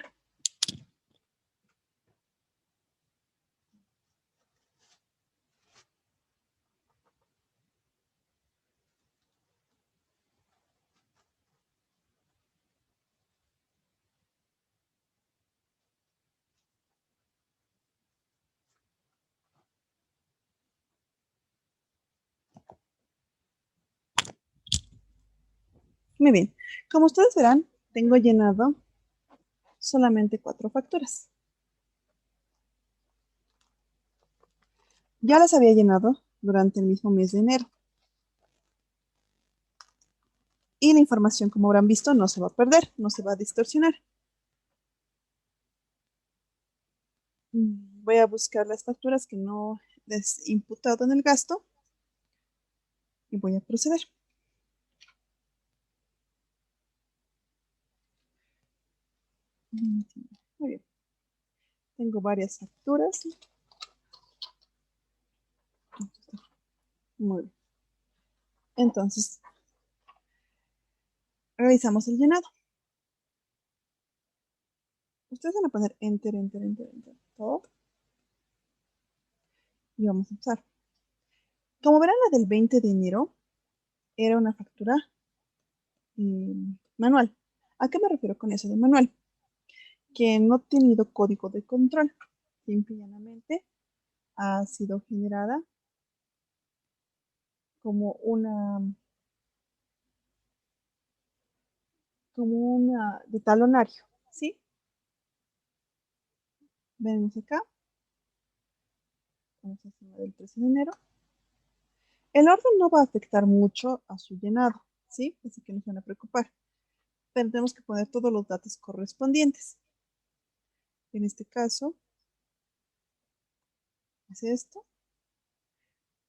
Muy bien. Como ustedes verán, tengo llenado solamente 4 facturas. Ya las había llenado durante el mismo mes de enero. Y la información, como habrán visto, no se va a perder, no se va a distorsionar. Voy a buscar las facturas que no les he imputado en el gasto y voy a proceder. Muy bien. Tengo varias facturas. Muy bien. Entonces, realizamos el llenado. Ustedes van a poner enter, enter, enter, enter, todo. Y vamos a empezar. Como verán, la del 20 de enero era una factura manual. ¿A qué me refiero con eso de manual? Que no ha tenido código de control. Simple y llanamente ha sido generada como una de talonario, ¿sí? Vemos acá, vamos encima del 13 de enero. El orden no va a afectar mucho a su llenado, ¿sí? Así que no se van a preocupar. Pero tenemos que poner todos los datos correspondientes. En este caso, es esto.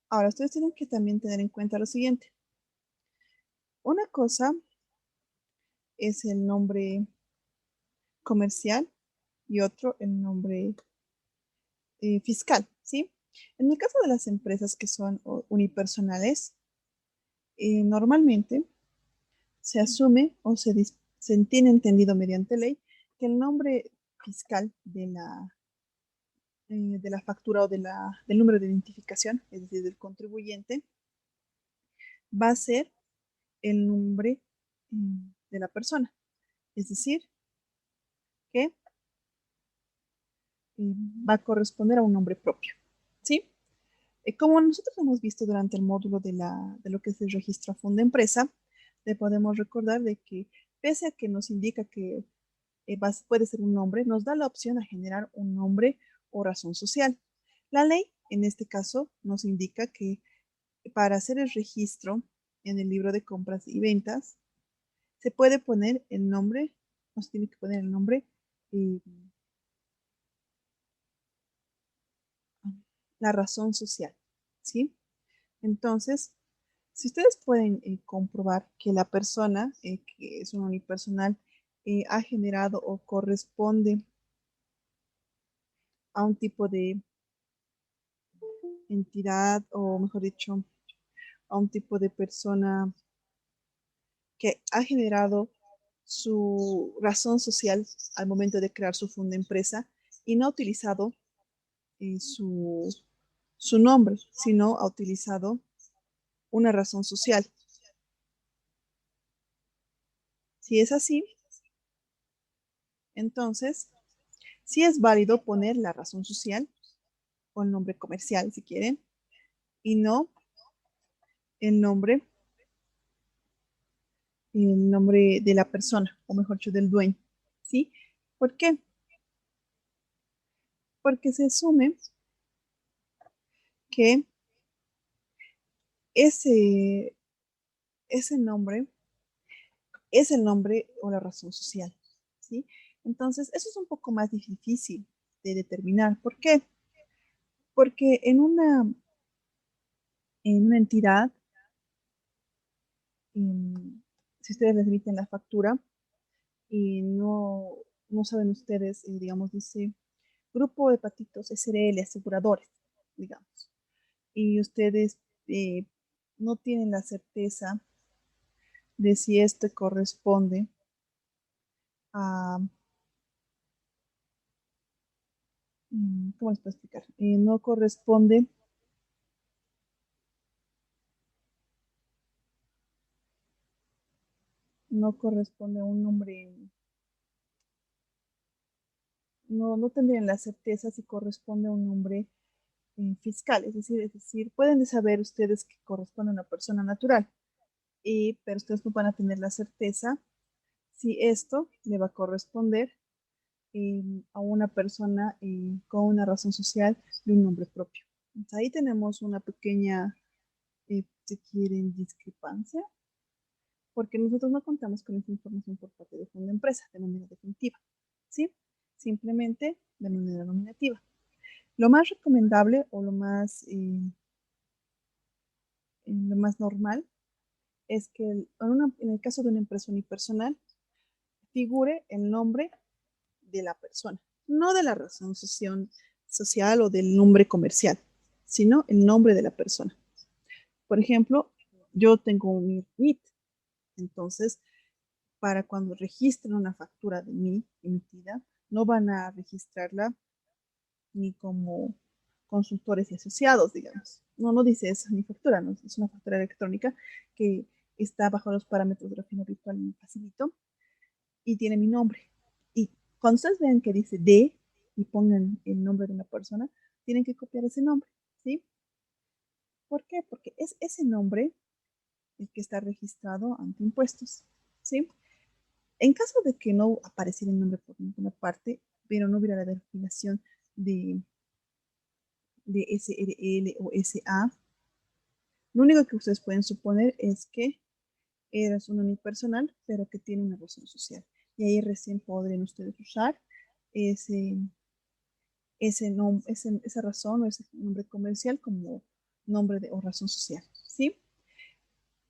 Ahora, ustedes tienen que también tener en cuenta lo siguiente. Una cosa es el nombre comercial y otro el nombre fiscal, ¿sí? En el caso de las empresas que son unipersonales, normalmente se asume o se tiene entendido mediante ley que el nombre fiscal de la factura o del número de identificación, es decir, del contribuyente, va a ser el nombre de la persona. Es decir, que va a corresponder a un nombre propio. ¿Sí? Como nosotros hemos visto durante el módulo de lo que es el registro a fondo empresa, le podemos recordar de que pese a que nos indica que puede ser un nombre, nos da la opción a generar un nombre o razón social. La ley, en este caso, nos indica que para hacer el registro en el libro de compras y ventas, se puede poner el nombre, nos tiene que poner el nombre, eh, la razón social, ¿sí? Entonces, si ustedes pueden comprobar que la persona, que es un unipersonal, ha generado o corresponde a un tipo de entidad, o mejor dicho, a un tipo de persona que ha generado su razón social al momento de crear su funda empresa y no ha utilizado su nombre, sino ha utilizado una razón social. Si es así, entonces sí es válido poner la razón social o el nombre comercial, si quieren, y no el nombre de la persona, o mejor dicho, del dueño. ¿Sí? ¿Por qué? Porque se asume que ese, ese nombre es el nombre o la razón social. ¿Sí? Entonces, eso es un poco más difícil de determinar. ¿Por qué? Porque en una entidad, si ustedes les emiten la factura y no saben ustedes, digamos, dice Grupo de Hepatitos SRL Aseguradores, digamos, y ustedes eh, no tienen la certeza de si esto corresponde a, ¿cómo les puedo explicar? No corresponde a un nombre, no tendrían la certeza si corresponde a un nombre fiscal, es decir, pueden saber ustedes que corresponde a una persona natural, pero ustedes no van a tener la certeza si esto le va a corresponder a una persona con una razón social de un nombre propio. Entonces, ahí tenemos una pequeña, si quieren, discrepancia, porque nosotros no contamos con esa información por parte de fondo de empresa de manera definitiva, ¿sí? Simplemente de manera nominativa. Lo más recomendable o lo más normal es que en el caso de una empresa unipersonal figure el nombre de la persona, no de la razón social o del nombre comercial, sino el nombre de la persona. Por ejemplo, yo tengo un NIT, entonces para cuando registren una factura de mí emitida, no van a registrarla ni como consultores y asociados, digamos. No, no dice eso, ni factura, no, es una factura electrónica que está bajo los parámetros de la firma virtual en Facilito y tiene mi nombre. Y cuando ustedes vean que dice D y pongan el nombre de una persona, tienen que copiar ese nombre, ¿sí? ¿Por qué? Porque es ese nombre el que está registrado ante impuestos, ¿sí? En caso de que no apareciera el nombre por ninguna parte, pero no hubiera la definición de SRL o SA, lo único que ustedes pueden suponer es que eres un unipersonal, pero que tiene una razón social. Y ahí recién podrían ustedes usar ese, esa razón o ese nombre comercial como nombre o razón social, ¿sí?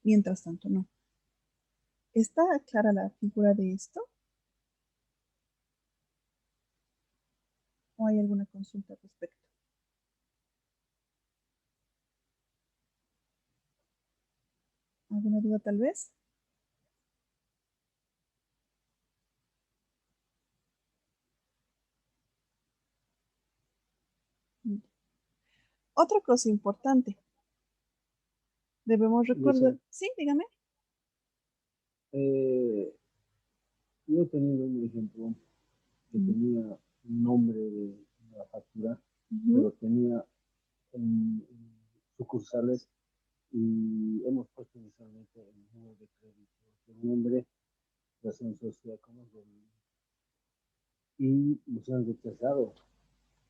Mientras tanto, no. ¿Está clara la figura de esto? ¿O hay alguna consulta al respecto? ¿Alguna duda tal vez? Otra cosa importante. Debemos recordar. Sí, dígame. Yo he tenido un ejemplo que tenía un nombre de la factura, pero tenía sucursales y hemos puesto inicialmente el número de crédito, el nombre, razón social, como y nos han rechazado.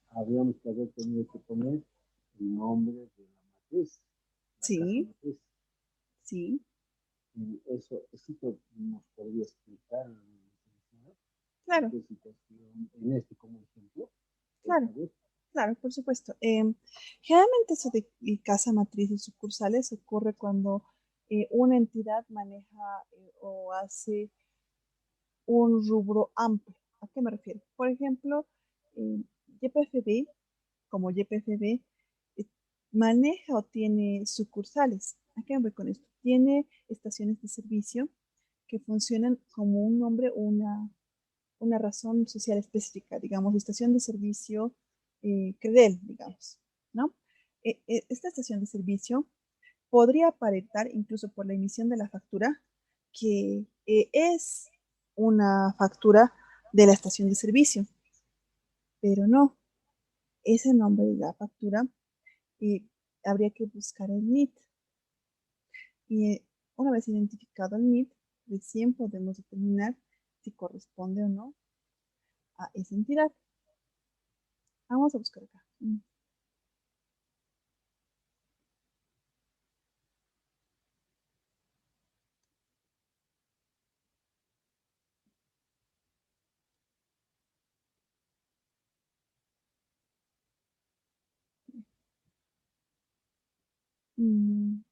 Habríamos que haber tenido que poner el nombre de la matriz, la casa Sí, matriz. sí. Y eso nos podría explicar, Claro, qué situación, en este como ejemplo, por claro, favor. claro, por supuesto. Generalmente eso de casa matriz y sucursales ocurre cuando una entidad maneja o hace un rubro amplio. ¿A qué me refiero? Por ejemplo, eh, YPFB, como YPFB, eh, maneja o tiene sucursales. ¿A qué me voy con esto? Tiene estaciones de servicio que funcionan como un nombre o una razón social específica, digamos, estación de servicio CREDEL, digamos, ¿no? Esta estación de servicio podría aparentar, incluso por la emisión de la factura, que es una factura de la estación de servicio, pero no, ese nombre de la factura eh, habría que buscar el NIT. Y una vez identificado el NIT, recién podemos determinar si corresponde o no a esa entidad. Vamos a buscar acá. Mm, un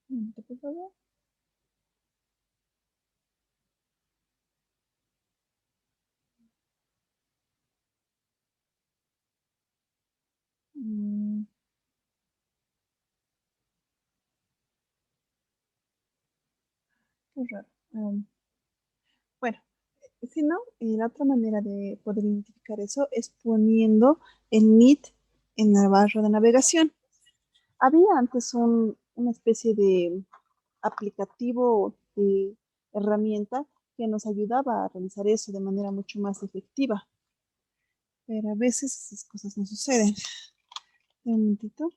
momento, por favor. Mm, qué raro. Bueno, si no, la otra manera de poder identificar eso es poniendo el NIT en la barra de navegación. Había antes una especie de aplicativo de herramienta que nos ayudaba a realizar eso de manera mucho más efectiva, pero a veces esas cosas no suceden. Un momentito.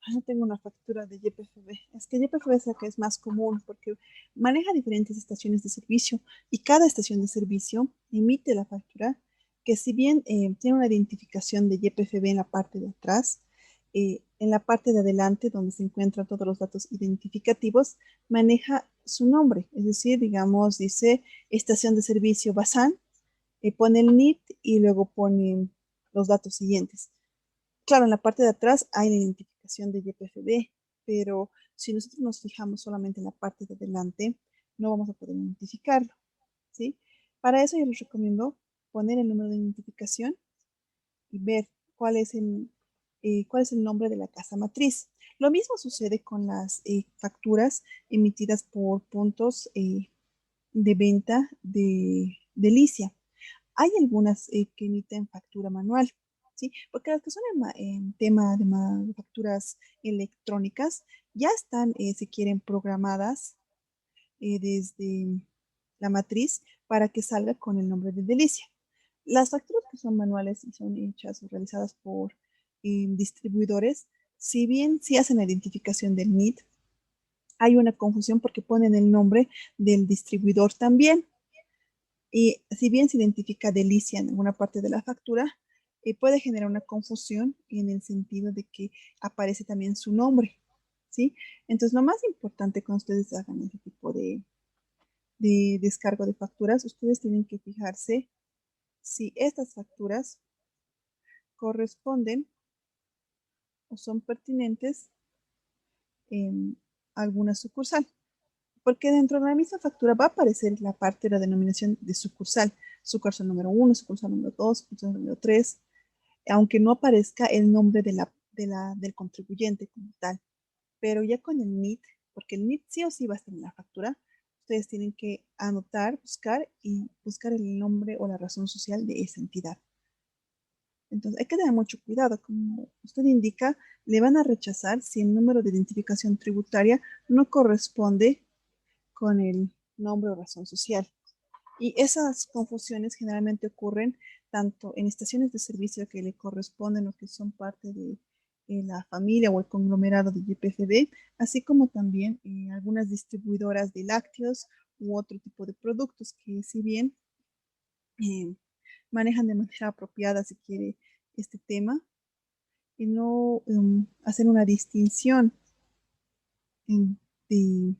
No tengo una factura de YPFB. Es que YPFB es la que es más común porque maneja diferentes estaciones de servicio y cada estación de servicio emite la factura que si bien tiene una identificación de YPFB en la parte de atrás, en la parte de adelante donde se encuentran todos los datos identificativos, maneja su nombre. Es decir, digamos, dice estación de servicio Bazán, pone el NIT y luego pone los datos siguientes. Claro, en la parte de atrás hay la identificación de YPFB, pero si nosotros nos fijamos solamente en la parte de adelante, no vamos a poder identificarlo, ¿sí? Para eso yo les recomiendo poner el número de identificación y ver cuál es el nombre de la casa matriz. Lo mismo sucede con las facturas emitidas por puntos de venta de Licia. Hay algunas que emiten factura manual, ¿sí? Porque las que son en tema de facturas electrónicas ya están, si quieren, programadas desde la matriz para que salga con el nombre de Delicia. Las facturas que son manuales y son hechas o realizadas por distribuidores, si bien sí hacen la identificación del NIT, hay una confusión porque ponen el nombre del distribuidor también. Y si bien se identifica Delicia en alguna parte de la factura, puede generar una confusión en el sentido de que aparece también su nombre, ¿sí? Entonces, lo más importante cuando ustedes hagan este tipo de descargo de facturas, ustedes tienen que fijarse si estas facturas corresponden o son pertinentes en alguna sucursal. Porque dentro de la misma factura va a aparecer la parte de la denominación de sucursal, sucursal número 1, sucursal número 2, sucursal número 3, aunque no aparezca el nombre del contribuyente como tal. Pero ya con el NIT, porque el NIT sí o sí va a estar en la factura, ustedes tienen que anotar, buscar el nombre o la razón social de esa entidad. Entonces hay que tener mucho cuidado, como usted indica, le van a rechazar si el número de identificación tributaria no corresponde con el nombre o razón social. Y esas confusiones generalmente ocurren tanto en estaciones de servicio que le corresponden o que son parte de la familia o el conglomerado de YPFB, así como también algunas distribuidoras de lácteos u otro tipo de productos que si bien eh, manejan de manera apropiada, si quiere, este tema, y no hacer una distinción en, de,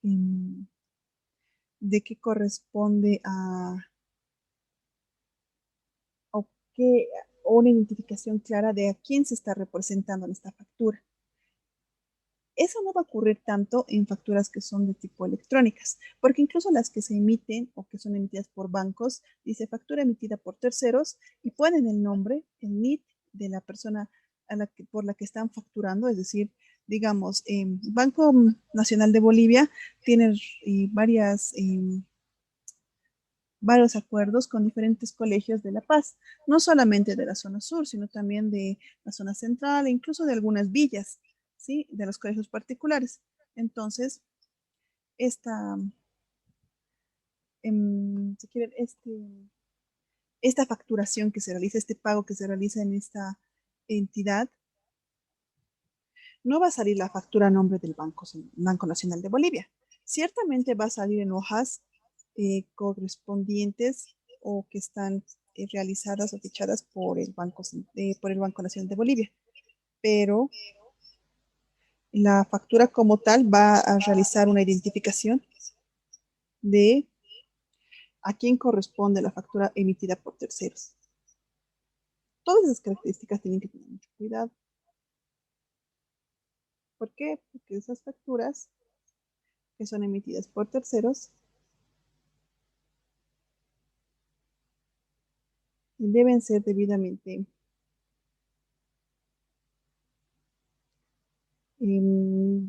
en, de qué corresponde o, qué, o una identificación clara de a quién se está representando en esta factura. Eso no va a ocurrir tanto en facturas que son de tipo electrónicas, porque incluso las que se emiten o que son emitidas por bancos, dice factura emitida por terceros y ponen el nombre, el NIT de la persona por la que están facturando, es decir, digamos, Banco Nacional de Bolivia tiene varios acuerdos con diferentes colegios de La Paz, no solamente de la zona sur, sino también de la zona central e incluso de algunas villas, ¿sí? De los colegios particulares. Entonces, esta, si quieren, esta facturación que se realiza, este pago que se realiza en esta entidad, no va a salir la factura a nombre del Banco Nacional de Bolivia. Ciertamente va a salir en hojas correspondientes o que están realizadas o fichadas por el Banco Nacional de Bolivia, pero la factura como tal va a realizar una identificación de a quién corresponde la factura emitida por terceros. Todas esas características tienen que tener mucho cuidado. ¿Por qué? Porque esas facturas que son emitidas por terceros deben ser debidamente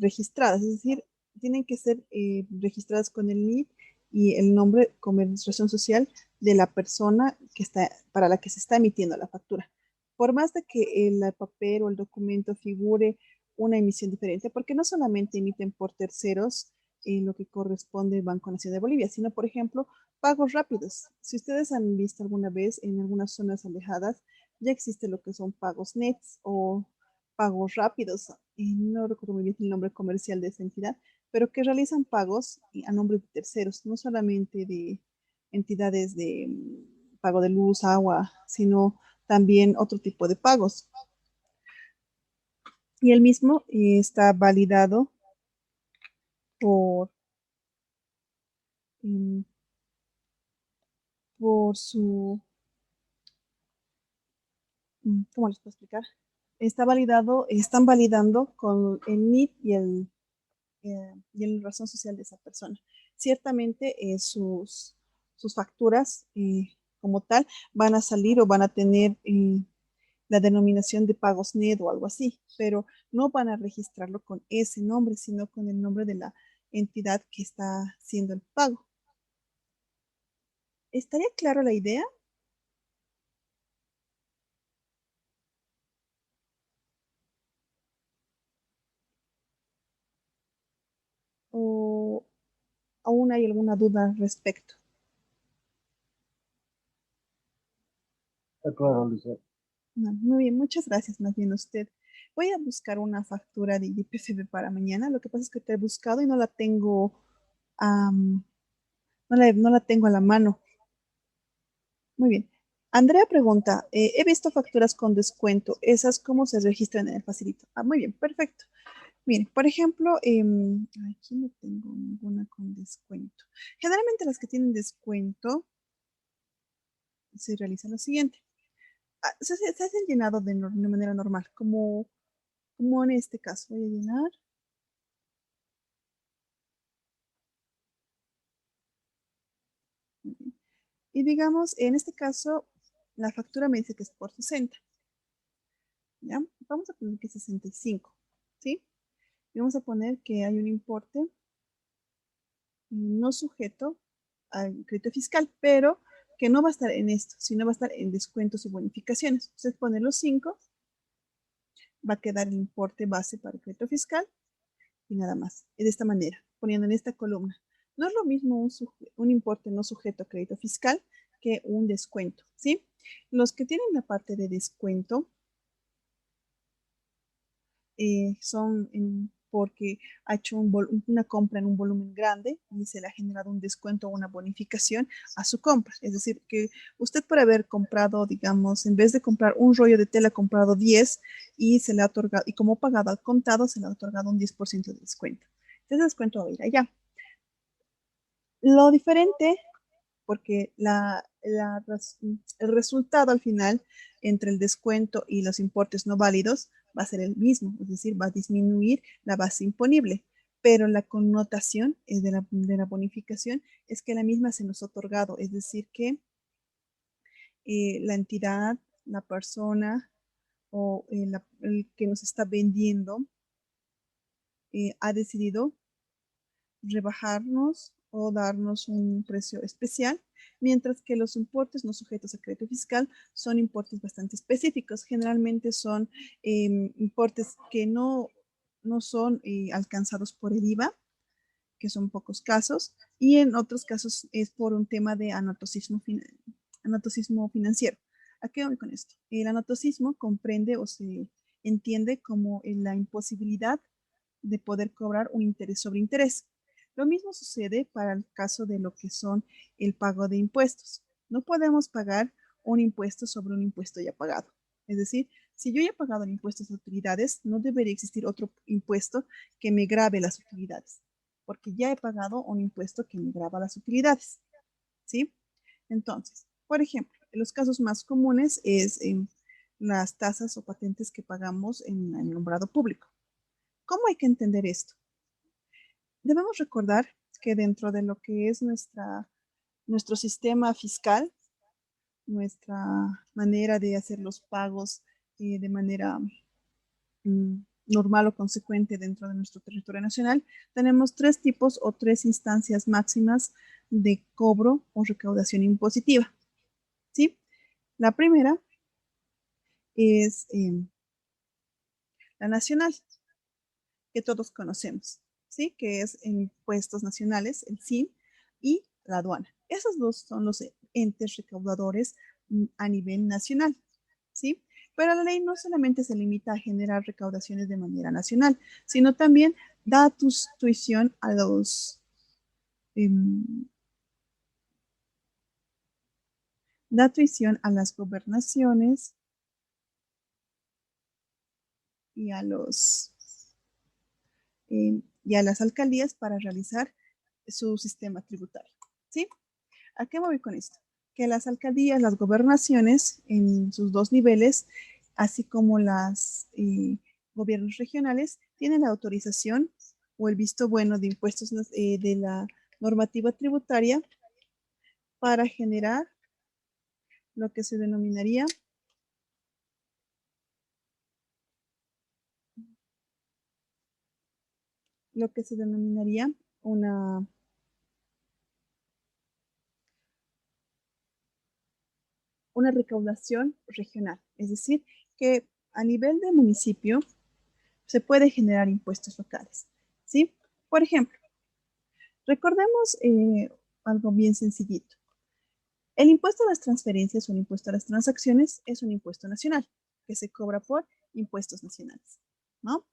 registradas, es decir, tienen que ser registradas con el NID y el nombre como administración social de la persona para la que se está emitiendo la factura. Por más de que el papel o el documento figure una emisión diferente, porque no solamente emiten por terceros en lo que corresponde al Banco Nacional de Bolivia, sino, por ejemplo, pagos rápidos. Si ustedes han visto alguna vez en algunas zonas alejadas, ya existe lo que son pagos nets o pagos rápidos, y no recuerdo muy bien el nombre comercial de esa entidad, pero que realizan pagos a nombre de terceros, no solamente de entidades de pago de luz, agua, sino también otro tipo de pagos. Y el mismo está validado por, em, por su, ¿cómo les puedo explicar? Está validado, están validando con el NIT y el razón social de esa persona. Ciertamente sus facturas como tal van a salir o van a tener la denominación de pagos net o algo así, pero no van a registrarlo con ese nombre, sino con el nombre de la entidad que está haciendo el pago. ¿Estaría claro la idea? ¿O aún hay alguna duda al respecto? Está claro, Lisa. No, muy bien, muchas gracias más bien a usted. Voy a buscar una factura de YPFB para mañana. Lo que pasa es que te he buscado y no la tengo, am, no la tengo a la mano. Muy bien. Andrea pregunta, he visto facturas con descuento. ¿Esas cómo se registran en el facilito? Ah, muy bien, perfecto. Miren, por ejemplo, aquí no tengo ninguna con descuento. Generalmente las que tienen descuento se realiza lo siguiente. Se hacen llenado de manera normal, como en este caso. Voy a llenar. Y digamos, en este caso, la factura me dice que es por 60. ¿Ya? Vamos a poner que es 65. ¿Sí? Y vamos a poner que hay un importe no sujeto al crédito fiscal, pero que no va a estar en esto, sino va a estar en descuentos y bonificaciones. Usted pone los 5, va a quedar el importe base para el crédito fiscal y nada más. Y de esta manera, poniendo en esta columna. No es lo mismo un importe no sujeto a crédito fiscal que un descuento, ¿sí? Los que tienen la parte de descuento son porque ha hecho una compra en un volumen grande y se le ha generado un descuento o una bonificación a su compra. Es decir, que usted por haber comprado, digamos, en vez de comprar un rollo de tela, ha comprado 10 y se le ha otorgado, y como pagado al contado, se le ha otorgado un 10% de descuento. Ese descuento va a ir allá. Lo diferente, porque el resultado al final entre el descuento y los importes no válidos va a ser el mismo, es decir, va a disminuir la base imponible, pero la connotación de la bonificación es que la misma se nos ha otorgado, es decir, que la entidad, la persona o el que nos está vendiendo ha decidido rebajarnos o darnos un precio especial, mientras que los importes no sujetos a crédito fiscal son importes bastante específicos. Generalmente son importes que no son alcanzados por el IVA, que son pocos casos, y en otros casos es por un tema de anatocismo financiero. ¿A qué voy con esto? El anatocismo comprende o se entiende como la imposibilidad de poder cobrar un interés sobre interés. Lo mismo sucede para el caso de lo que son el pago de impuestos. No podemos pagar un impuesto sobre un impuesto ya pagado. Es decir, si yo ya he pagado el impuesto a las utilidades, no debería existir otro impuesto que me grave las utilidades, porque ya he pagado un impuesto que me grava las utilidades. ¿Sí? Entonces, por ejemplo, en los casos más comunes es en las tasas o patentes que pagamos en el nombrado público. ¿Cómo hay que entender esto? Debemos recordar que dentro de lo que es nuestro sistema fiscal, nuestra manera de hacer los pagos de manera normal o consecuente dentro de nuestro territorio nacional, tenemos tres tipos o tres instancias máximas de cobro o recaudación impositiva. ¿Sí? La primera es la nacional, que todos conocemos, ¿sí? Que es impuestos nacionales, el SIN, y la aduana. Esos dos son los entes recaudadores a nivel nacional, ¿sí? Pero la ley no solamente se limita a generar recaudaciones de manera nacional, sino también da tuición a los da tuición a las gobernaciones y a las alcaldías para realizar su sistema tributario. ¿Sí? ¿A qué voy con esto? Que las alcaldías, las gobernaciones en sus dos niveles, así como los gobiernos regionales, tienen la autorización o el visto bueno de impuestos de la normativa tributaria para generar lo que se denominaría una recaudación regional. Es decir, que a nivel de municipio se puede generar impuestos locales. ¿Sí? Por ejemplo, recordemos algo bien sencillito. El impuesto a las transferencias o el impuesto a las transacciones es un impuesto nacional que se cobra por impuestos nacionales, ¿no?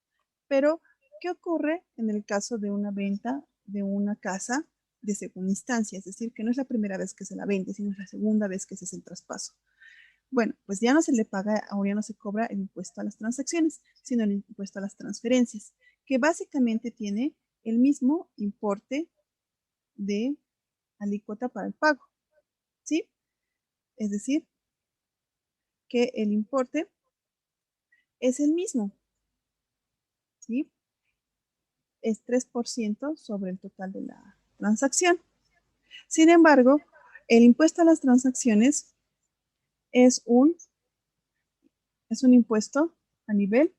Pero, ¿qué ocurre en el caso de una venta de una casa de segunda instancia? Es decir, que no es la primera vez que se la vende, sino es la segunda vez que se hace el traspaso. Bueno, pues ya no se le paga o ya no se cobra el impuesto a las transacciones, sino el impuesto a las transferencias, que básicamente tiene el mismo importe de alícuota para el pago, ¿sí? Es decir, que el importe es el mismo, ¿sí? Es 3% sobre el total de la transacción. Sin embargo, el impuesto a las transacciones es un impuesto a nivel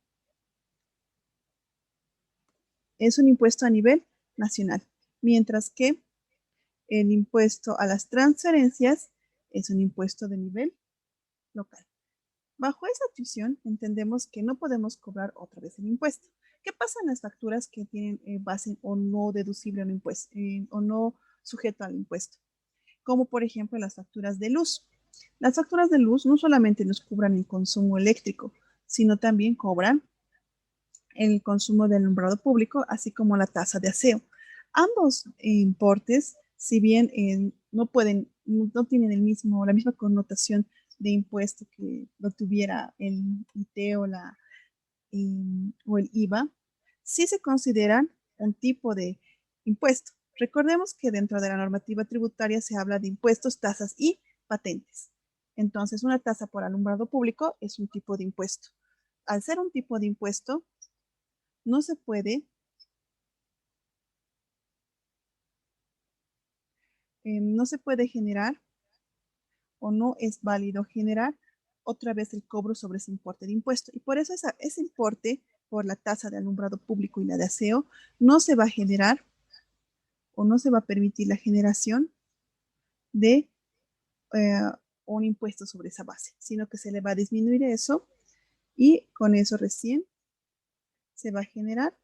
nacional, mientras que el impuesto a las transferencias es un impuesto de nivel local. Bajo esa tuición entendemos que no podemos cobrar otra vez el impuesto. ¿Qué pasa en las facturas que tienen base o no deducible o no sujeto al impuesto? Como por ejemplo las facturas de luz. Las facturas de luz no solamente nos cobran el consumo eléctrico, sino también cobran el consumo del alumbrado público, así como la tasa de aseo. Ambos importes, si bien no tienen la misma connotación de impuesto que lo tuviera el IT o el IVA, sí se consideran un tipo de impuesto. Recordemos que dentro de la normativa tributaria se habla de impuestos, tasas y patentes. Entonces, una tasa por alumbrado público es un tipo de impuesto. Al ser un tipo de impuesto, no se puede generar o no es válido generar otra vez el cobro sobre ese importe de impuesto. Y por eso ese importe por la tasa de alumbrado público y la de aseo no se va a generar o no se va a permitir la generación de un impuesto sobre esa base, sino que se le va a disminuir eso y con eso recién se va a generar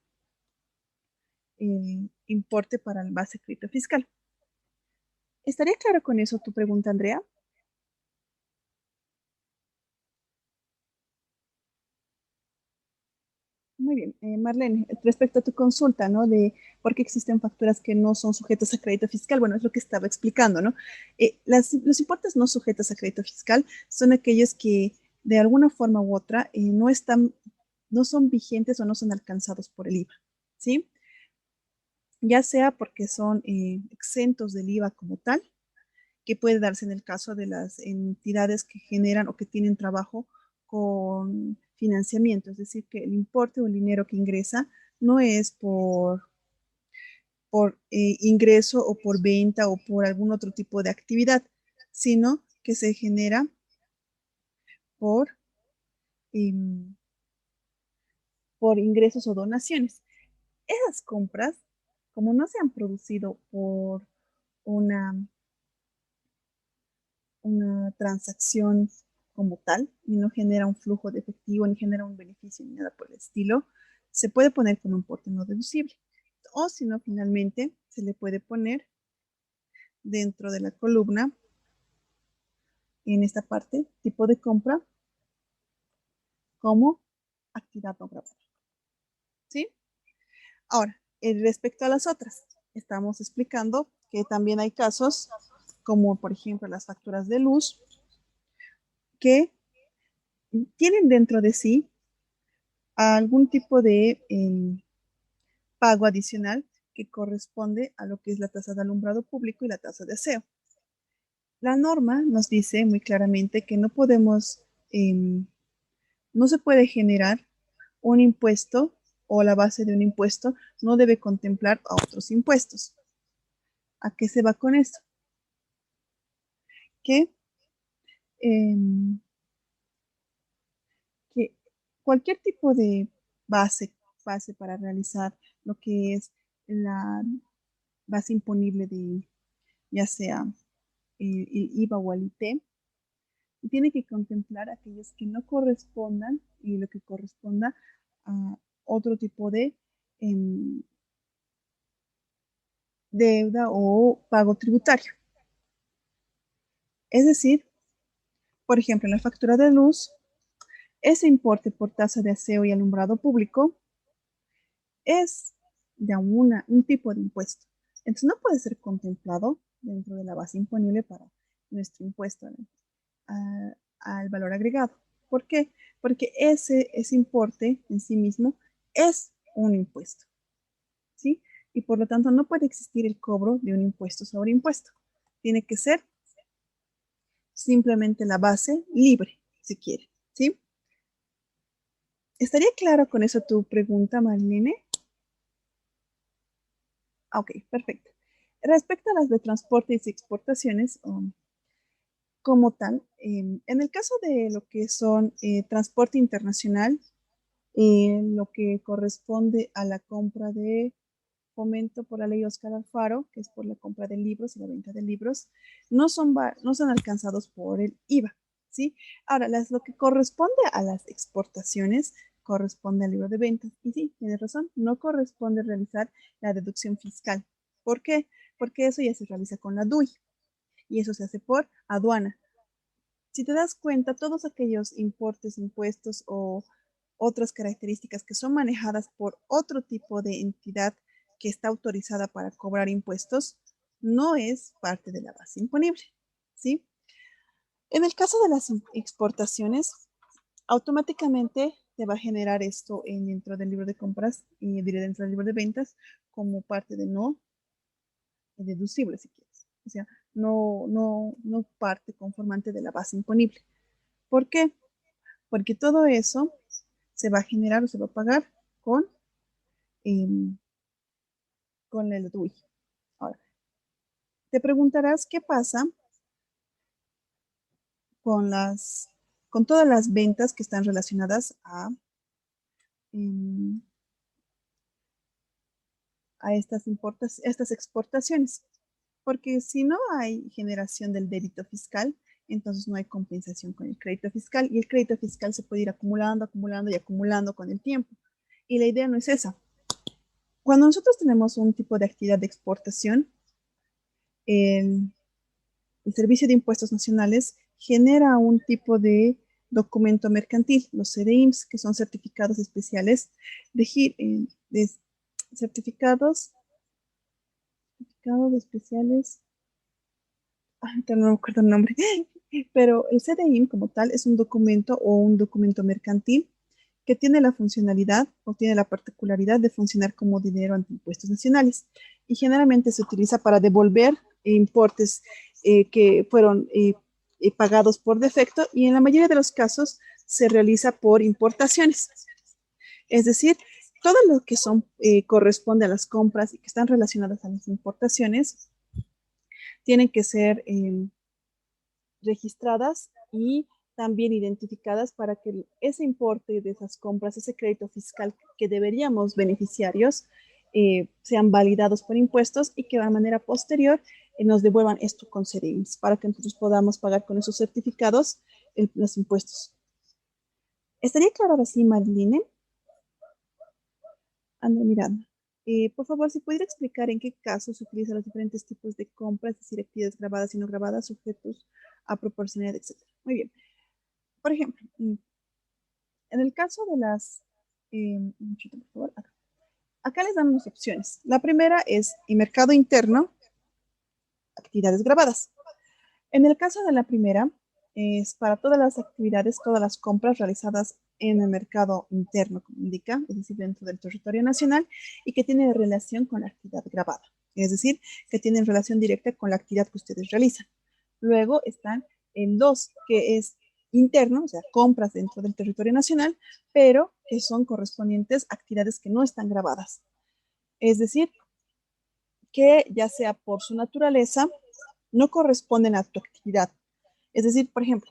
el importe para el base crédito fiscal. ¿Estaría claro con eso tu pregunta, Andrea? Muy bien, Marlene, respecto a tu consulta, ¿no? De por qué existen facturas que no son sujetas a crédito fiscal, bueno, es lo que estaba explicando, ¿no? Los importes no sujetos a crédito fiscal son aquellos que de alguna forma u otra no son vigentes o no son alcanzados por el IVA, ¿sí? Ya sea porque son exentos del IVA como tal, que puede darse en el caso de las entidades que generan o que tienen trabajo con financiamiento, es decir, que el importe o el dinero que ingresa no es por ingreso o por venta o por algún otro tipo de actividad, sino que se genera por, em, por ingresos o donaciones. Esas compras, como no se han producido por una transacción como tal y no genera un flujo de efectivo, ni genera un beneficio, ni nada por el estilo, se puede poner con un importe no deducible. O si no, finalmente se le puede poner dentro de la columna, en esta parte, tipo de compra, como actividad no grabada. ¿Sí? Ahora, respecto a las otras, estamos explicando que también hay casos como por ejemplo las facturas de luz que tienen dentro de sí algún tipo de pago adicional que corresponde a lo que es la tasa de alumbrado público y la tasa de aseo. La norma nos dice muy claramente que no podemos, no se puede generar un impuesto o la base de un impuesto no debe contemplar a otros impuestos. ¿A qué se va con eso? Que, que cualquier tipo de base para realizar lo que es la base imponible de ya sea el IVA o el IT, tiene que contemplar aquellos que no correspondan y lo que corresponda a otro tipo de deuda o pago tributario. Es decir, por ejemplo, en la factura de luz, ese importe por tasa de aseo y alumbrado público es de un tipo de impuesto. Entonces no puede ser contemplado dentro de la base imponible para nuestro impuesto al valor agregado. ¿Por qué? Porque ese importe en sí mismo es un impuesto, ¿sí? Y por lo tanto no puede existir el cobro de un impuesto sobre impuesto. Tiene que ser simplemente la base libre, si quiere, ¿sí? ¿Estaría claro con eso tu pregunta, Marlene? Ok, perfecto. Respecto a las de transportes y exportaciones, como tal, en el caso de lo que son transporte internacional, lo que corresponde a la compra de fomento por la ley Oscar Alfaro, que es por la compra de libros y la venta de libros, no son alcanzados por el IVA, ¿sí? Ahora, lo que corresponde a las exportaciones corresponde al libro de ventas. Y sí, tienes razón, no corresponde realizar la deducción fiscal. ¿Por qué? Porque eso ya se realiza con la DUI y eso se hace por aduana. Si te das cuenta, todos aquellos importes, impuestos o otras características que son manejadas por otro tipo de entidad que está autorizada para cobrar impuestos, no es parte de la base imponible, ¿sí? En el caso de las exportaciones, automáticamente te va a generar esto dentro del libro de compras y dentro del libro de ventas como parte de no deducible, si quieres. O sea, no parte conformante de la base imponible. ¿Por qué? Porque todo eso se va a generar o se va a pagar eh, con el DUI. Ahora, te preguntarás qué pasa con con todas las ventas que están relacionadas em, a estas exportaciones. Porque si no hay generación del débito fiscal, entonces no hay compensación con el crédito fiscal y el crédito fiscal se puede ir acumulando, acumulando y acumulando con el tiempo. Y la idea no es esa. Cuando nosotros tenemos un tipo de actividad de exportación, el, el Servicio de Impuestos Nacionales genera un tipo de documento mercantil, los CDIMS, que son certificados especiales de certificados, certificados especiales, no me acuerdo el nombre, pero el CDIM como tal es un documento o un documento mercantil que tiene la funcionalidad o tiene la particularidad de funcionar como dinero ante impuestos nacionales y generalmente se utiliza para devolver importes que fueron pagados por defecto y en la mayoría de los casos se realiza por importaciones. Es decir, todo lo que corresponde a las compras y que están relacionadas a las importaciones tienen que ser registradas y también identificadas para que ese importe de esas compras, ese crédito fiscal que deberíamos beneficiarios, sean validados por impuestos y que de manera posterior nos devuelvan esto con CERIMS para que nosotros podamos pagar con esos certificados los impuestos. ¿Estaría claro ahora sí, Madeline? Ando mirando. Por favor, si pudiera explicar en qué casos se utilizan los diferentes tipos de compras, es decir, actividades grabadas y no grabadas, sujetos a proporcionalidad, etc. Muy bien. Por ejemplo, En el caso de las, un chito, por favor, acá les dan unas opciones. La primera es en mercado interno, actividades grabadas. En el caso de la primera, es para todas las actividades, todas las compras realizadas en el mercado interno, como indica, es decir, dentro del territorio nacional, y que tiene relación con la actividad grabada, es decir, que tienen relación directa con la actividad que ustedes realizan. Luego están el 2, que es interno, o sea, compras dentro del territorio nacional, pero que son correspondientes a actividades que no están grabadas. Es decir, que ya sea por su naturaleza, no corresponden a tu actividad. Es decir, por ejemplo,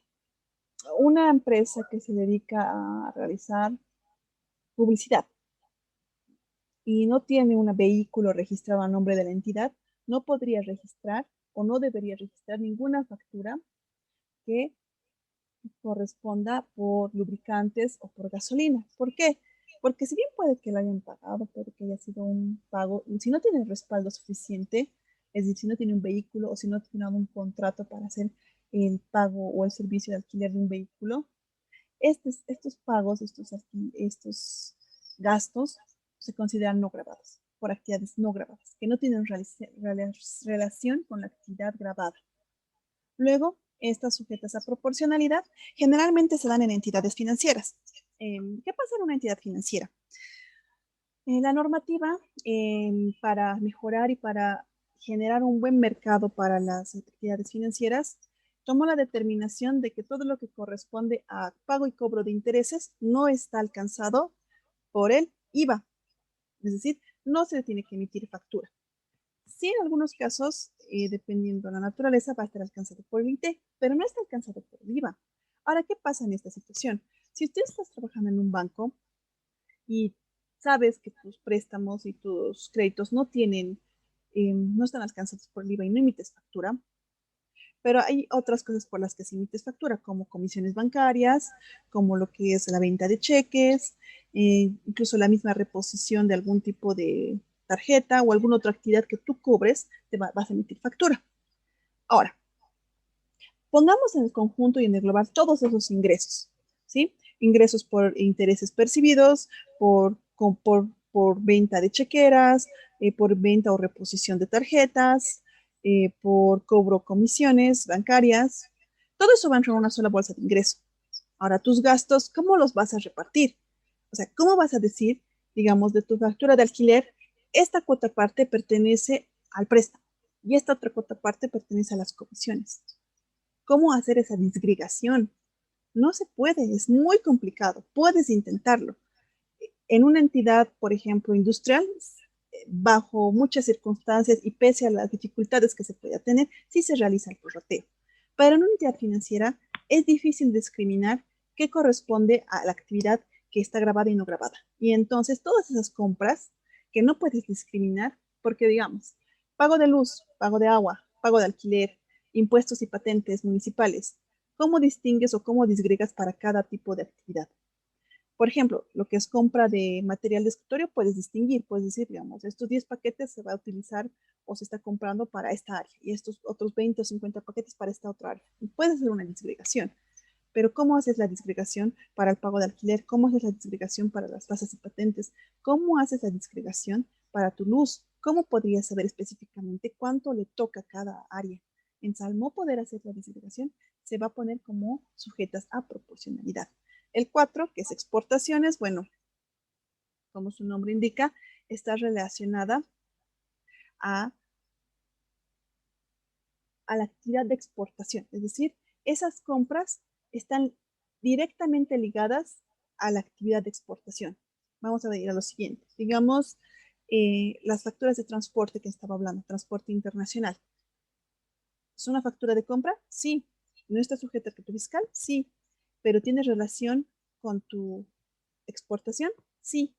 una empresa que se dedica a realizar publicidad y no tiene un vehículo registrado a nombre de la entidad, no podría registrar o no debería registrar ninguna factura que corresponda por lubricantes o por gasolina. ¿Por qué? Porque si bien puede que lo hayan pagado, puede que haya sido un pago, si no tiene el respaldo suficiente, es decir, si no tiene un vehículo o si no tiene un contrato para hacer el pago o el servicio de alquiler de un vehículo, estos pagos, estos gastos se consideran no grabados por actividades no grabadas, que no tienen relación con la actividad grabada. Luego, estas sujetas a proporcionalidad generalmente se dan en entidades financieras. ¿Qué pasa en una entidad financiera? La normativa para mejorar y para generar un buen mercado para las actividades financieras tomó la determinación de que todo lo que corresponde a pago y cobro de intereses no está alcanzado por el IVA. Es decir, no se le tiene que emitir factura. Sí, en algunos casos, dependiendo de la naturaleza, va a estar alcanzado por el IT, pero no está alcanzado por el IVA. Ahora, ¿qué pasa en esta situación? Si tú estás trabajando en un banco y sabes que tus préstamos y tus créditos no están alcanzados por el IVA y no emites factura, pero hay otras cosas por las que se emites factura, como comisiones bancarias, como lo que es la venta de cheques, incluso la misma reposición de algún tipo de tarjeta o alguna otra actividad que tú cobres, vas a emitir factura. Ahora, pongamos en el conjunto y en el global todos esos ingresos, ¿sí? Ingresos por intereses percibidos, por venta de chequeras, por venta o reposición de tarjetas, por cobro comisiones bancarias. Todo eso va a entrar en una sola bolsa de ingreso. Ahora, tus gastos, ¿cómo los vas a repartir? O sea, ¿cómo vas a decir, digamos, de tu factura de alquiler, esta cuota parte pertenece al préstamo y esta otra cuota parte pertenece a las comisiones? ¿Cómo hacer esa disgregación? No se puede, es muy complicado. Puedes intentarlo. En una entidad, por ejemplo, industrial, bajo muchas circunstancias y pese a las dificultades que se pueda tener, sí se realiza el prorrateo. Pero en una entidad financiera es difícil discriminar qué corresponde a la actividad que está grabada y no grabada. Y entonces todas esas compras que no puedes discriminar, porque digamos, pago de luz, pago de agua, pago de alquiler, impuestos y patentes municipales, ¿cómo distingues o cómo disgregas para cada tipo de actividad? Por ejemplo, lo que es compra de material de escritorio, puedes distinguir, puedes decir, digamos, estos 10 paquetes se va a utilizar o se está comprando para esta área y estos otros 20 o 50 paquetes para esta otra área. Y puedes hacer una disgregación. Pero ¿cómo haces la disgregación para el pago de alquiler? ¿Cómo haces la disgregación para las tasas y patentes? ¿Cómo haces la disgregación para tu luz? ¿Cómo podrías saber específicamente cuánto le toca a cada área? En Salmo poder hacer la disgregación se va a poner como sujetas a proporcionalidad. El 4, que es exportaciones, bueno, como su nombre indica, está relacionada a, a la actividad de exportación. Es decir, esas compras están directamente ligadas a la actividad de exportación. Vamos a ver a lo siguiente. Digamos, las facturas de transporte que estaba hablando, transporte internacional. ¿Es una factura de compra? Sí. ¿No está sujeta a crédito fiscal? Sí. ¿Pero tiene relación con tu exportación? Sí.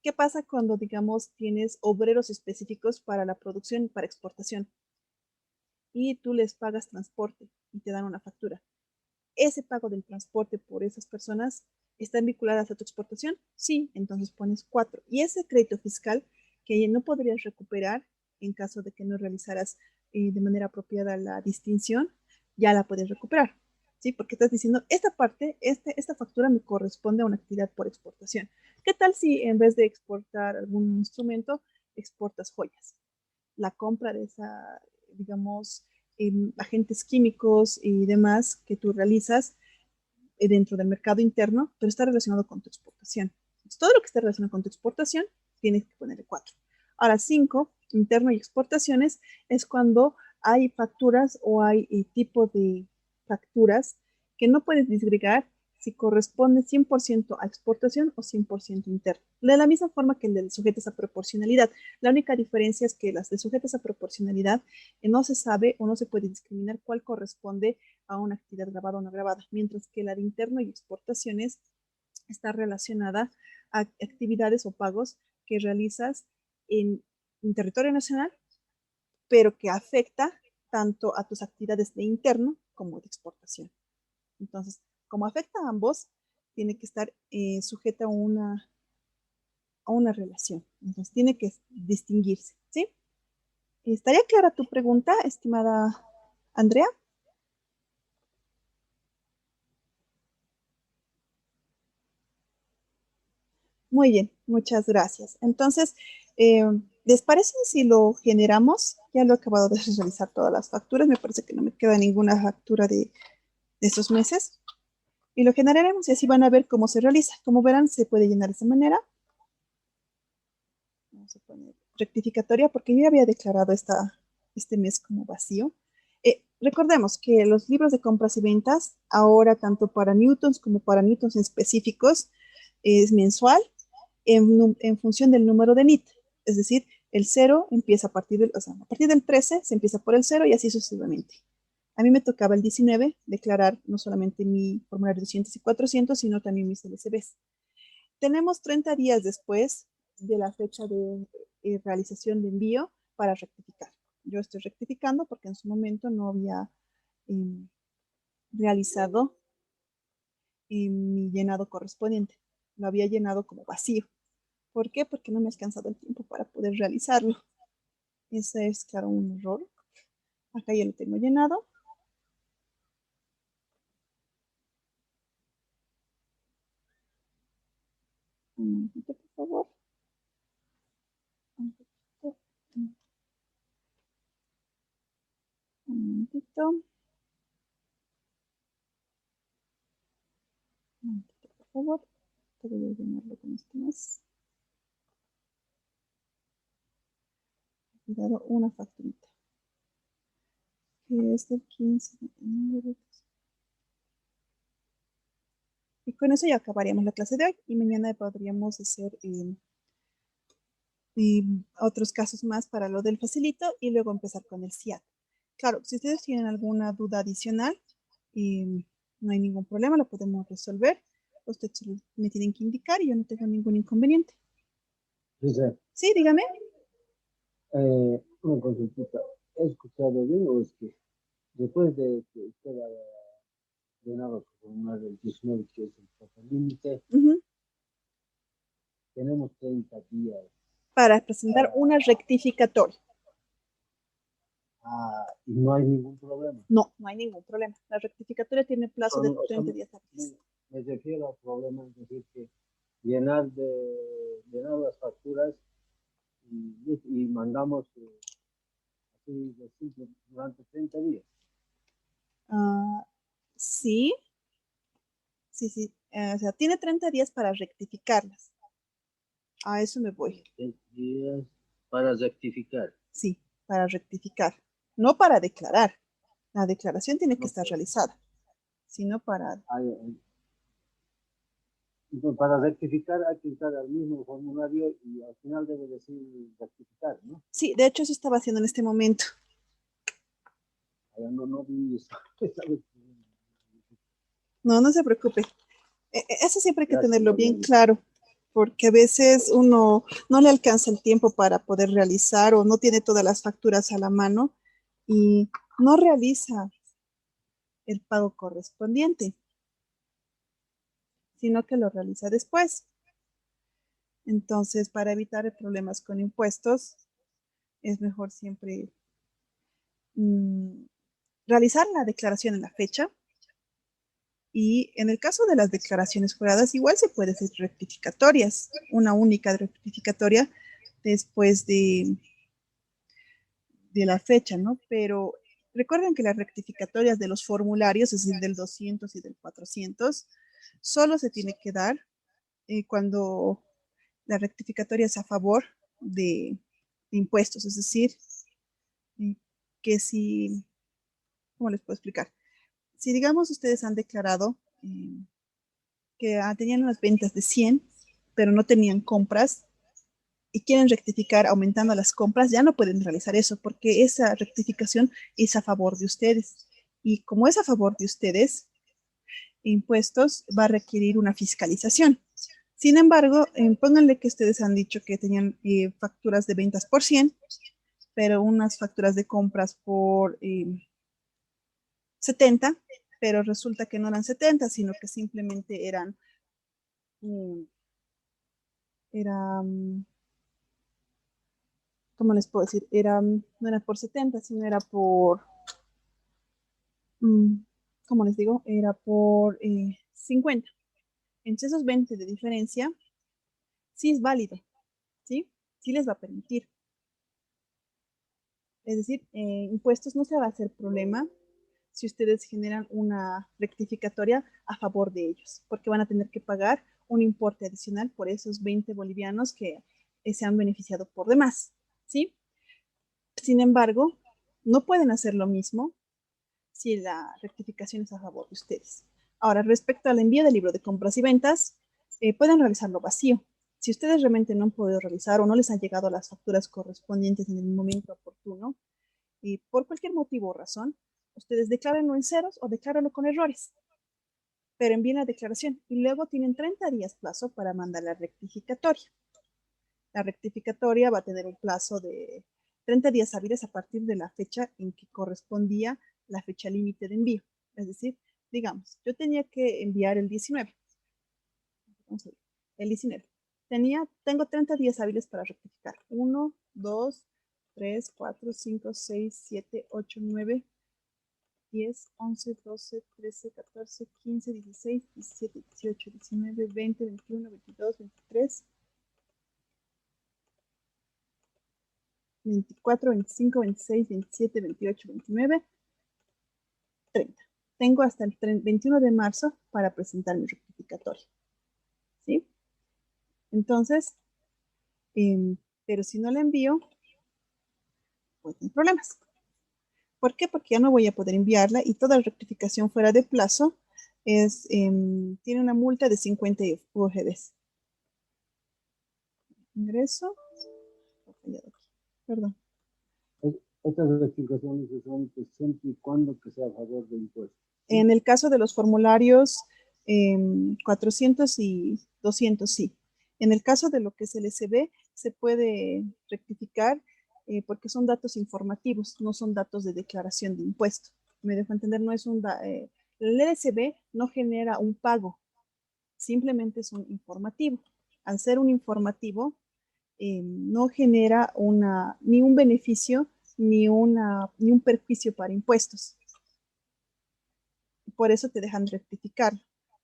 ¿Qué pasa cuando, digamos, tienes obreros específicos para la producción y para exportación? Y tú les pagas transporte y te dan una factura. ¿Ese pago del transporte por esas personas están vinculadas a tu exportación? Sí, entonces pones 4. Y ese crédito fiscal que no podrías recuperar en caso de que no realizaras de manera apropiada la distinción, ya la puedes recuperar. ¿sí? Porque estás diciendo, esta parte, esta factura me corresponde a una actividad por exportación. ¿Qué tal si en vez de exportar algún instrumento, exportas joyas? La compra de esa, digamos, agentes químicos y demás que tú realizas dentro del mercado interno, pero está relacionado con tu exportación. Entonces, todo lo que esté relacionado con tu exportación, tienes que ponerle 4. Ahora, 5, interno y exportaciones, es cuando hay facturas o hay tipo de facturas que no puedes disgregar si corresponde 100% a exportación o 100% interno. De la misma forma que el de sujetos a proporcionalidad. La única diferencia es que las de sujetos a proporcionalidad no se sabe o no se puede discriminar cuál corresponde a una actividad grabada o no grabada, mientras que la de interno y exportaciones está relacionada a actividades o pagos que realizas en territorio nacional, pero que afecta tanto a tus actividades de interno como de exportación. Entonces, como afecta a ambos, tiene que estar sujeta a una relación. Entonces, tiene que distinguirse, ¿sí? ¿Estaría clara tu pregunta, estimada Andrea? Muy bien, muchas gracias. Entonces, eh, ¿les parece si lo generamos? Ya lo he acabado de realizar todas las facturas. Me parece que no me queda ninguna factura de estos meses. Y lo generaremos y así van a ver cómo se realiza. Como verán, se puede llenar de esa manera. Vamos a poner rectificatoria porque yo ya había declarado este mes como vacío. Recordemos que los libros de compras y ventas, ahora tanto para newtons como para newtons específicos, es mensual en función del número de NIT. Es decir, el 0 empieza a partir del 13 se empieza por el 0 y así sucesivamente. A mí me tocaba el 19 declarar no solamente mi formulario de 200 y 400, sino también mis LCBs. Tenemos 30 días después de la fecha de realización de envío para rectificar. Yo estoy rectificando porque en su momento no había eh, realizado mi llenado correspondiente. Lo había llenado como vacío. ¿Por qué? Porque no me ha alcanzado el tiempo para poder realizarlo. Ese es, claro, un error. Acá ya lo tengo llenado. Un momentito, por favor. Un poquito. Un momentito. Un momentito, por favor. Voy a llenarlo con esto más. He dado una facturita. Que es del 15 de enero. Y con eso ya acabaríamos la clase de hoy. Y mañana podríamos hacer otros casos más para lo del facilito y luego empezar con el CIAT. Claro, si ustedes tienen alguna duda adicional, no hay ningún problema, lo podemos resolver. Ustedes me tienen que indicar y yo no tengo ningún inconveniente. Sí, dígame. Una consultita. ¿He escuchado bien o es que después de que usted haya llenado su formulario del 19, que es el plazo límite, tenemos 30 días para presentar una rectificatoria? Y no hay ningún problema. No, no hay ningún problema. La rectificatoria tiene plazo de 30 días hábiles. Me refiero al problema, es decir, que llenar las facturas y mandamos así de simple durante 30 días. Sí, sí, sí. O sea, tiene 30 días para rectificarlas. A eso me voy. 30 días para rectificar. Sí, para rectificar. No para declarar. La declaración tiene que estar realizada, sino para... Entonces, para rectificar hay que entrar al mismo formulario y al final debe decir rectificar, ¿no? Sí, de hecho eso estaba haciendo en este momento. No vi eso. No se preocupe. Eso siempre hay que tenerlo bien claro, porque a veces uno no le alcanza el tiempo para poder realizar o no tiene todas las facturas a la mano y no realiza el pago correspondiente, sino que lo realiza después. Entonces, para evitar problemas con impuestos, es mejor siempre realizar la declaración en la fecha Y en el caso de las declaraciones juradas, igual se puede hacer rectificatorias, una única rectificatoria después de la fecha, ¿no? Pero recuerden que las rectificatorias de los formularios, es decir, del 200 y del 400, solo se tiene que dar cuando la rectificatoria es a favor de impuestos, es decir, que si, ¿cómo les puedo explicar? Si digamos ustedes han declarado que tenían unas ventas de 100, pero no tenían compras y quieren rectificar aumentando las compras, ya no pueden realizar eso porque esa rectificación es a favor de ustedes. Y como es a favor de ustedes, impuestos va a requerir una fiscalización. Sin embargo, pónganle que ustedes han dicho que tenían facturas de ventas por 100, pero unas facturas de compras por 70, pero resulta que no eran 70, sino que simplemente eran, ¿cómo les puedo decir? No era por 70, sino era por, ¿cómo les digo? Era por 50. Entre esos 20 de diferencia, sí es válido, ¿sí? Sí les va a permitir. Es decir, impuestos no se va a hacer problema si ustedes generan una rectificatoria a favor de ellos, porque van a tener que pagar un importe adicional por esos 20 bolivianos que se han beneficiado por demás, ¿sí? Sin embargo, no pueden hacer lo mismo si la rectificación es a favor de ustedes. Ahora, respecto al envío del libro de compras y ventas, pueden realizarlo vacío. Si ustedes realmente no han podido realizar o no les han llegado las facturas correspondientes en el momento oportuno, y por cualquier motivo o razón, ustedes declárenlo en ceros o declárenlo con errores, pero envíen la declaración y luego tienen 30 días plazo para mandar la rectificatoria. La rectificatoria va a tener un plazo de 30 días hábiles a partir de la fecha en que correspondía la fecha límite de envío. Es decir, digamos, yo tenía que enviar el 19. Vamos a ver, el 19. Tengo 30 días hábiles para rectificar. 1, 2, 3, 4, 5, 6, 7, 8, 9, 10, 11, 12, 13, 14, 15, 16, 17, 18, 19, 20, 21, 22, 23, 24, 25, 26, 27, 28, 29, 30. Tengo hasta el 21 de marzo para presentar mi rectificatorio. ¿Sí? Entonces, pero si no la envío, pues no hay problemas. ¿Por qué? Porque ya no voy a poder enviarla y toda rectificación fuera de plazo tiene una multa de 50 UGBs. Ingreso. Perdón. Estas rectificaciones son siempre y cuando que sea a favor de impuestos. ¿Sí? En el caso de los formularios 400 y 200, sí. En el caso de lo que es el LSB, se puede rectificar porque son datos informativos, no son datos de declaración de impuesto. Me dejo entender, no es el LSB no genera un pago, simplemente es un informativo. Al ser un informativo, no genera ni un beneficio ni un perjuicio para impuestos. Por eso te dejan rectificar.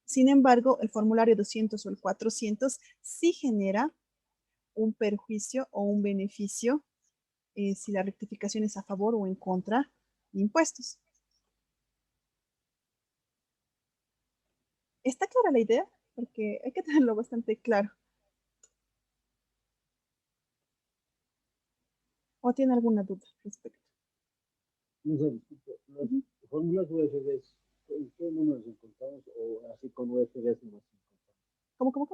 Sin embargo, el formulario 200 o el 400 sí genera un perjuicio o un beneficio si la rectificación es a favor o en contra de impuestos. ¿Está clara la idea? Porque hay que tenerlo bastante claro. ¿O tiene alguna duda al respecto? Los fórmulas USB, ¿en qué números encontramos? O así con USB nos encontramos. ¿Cómo?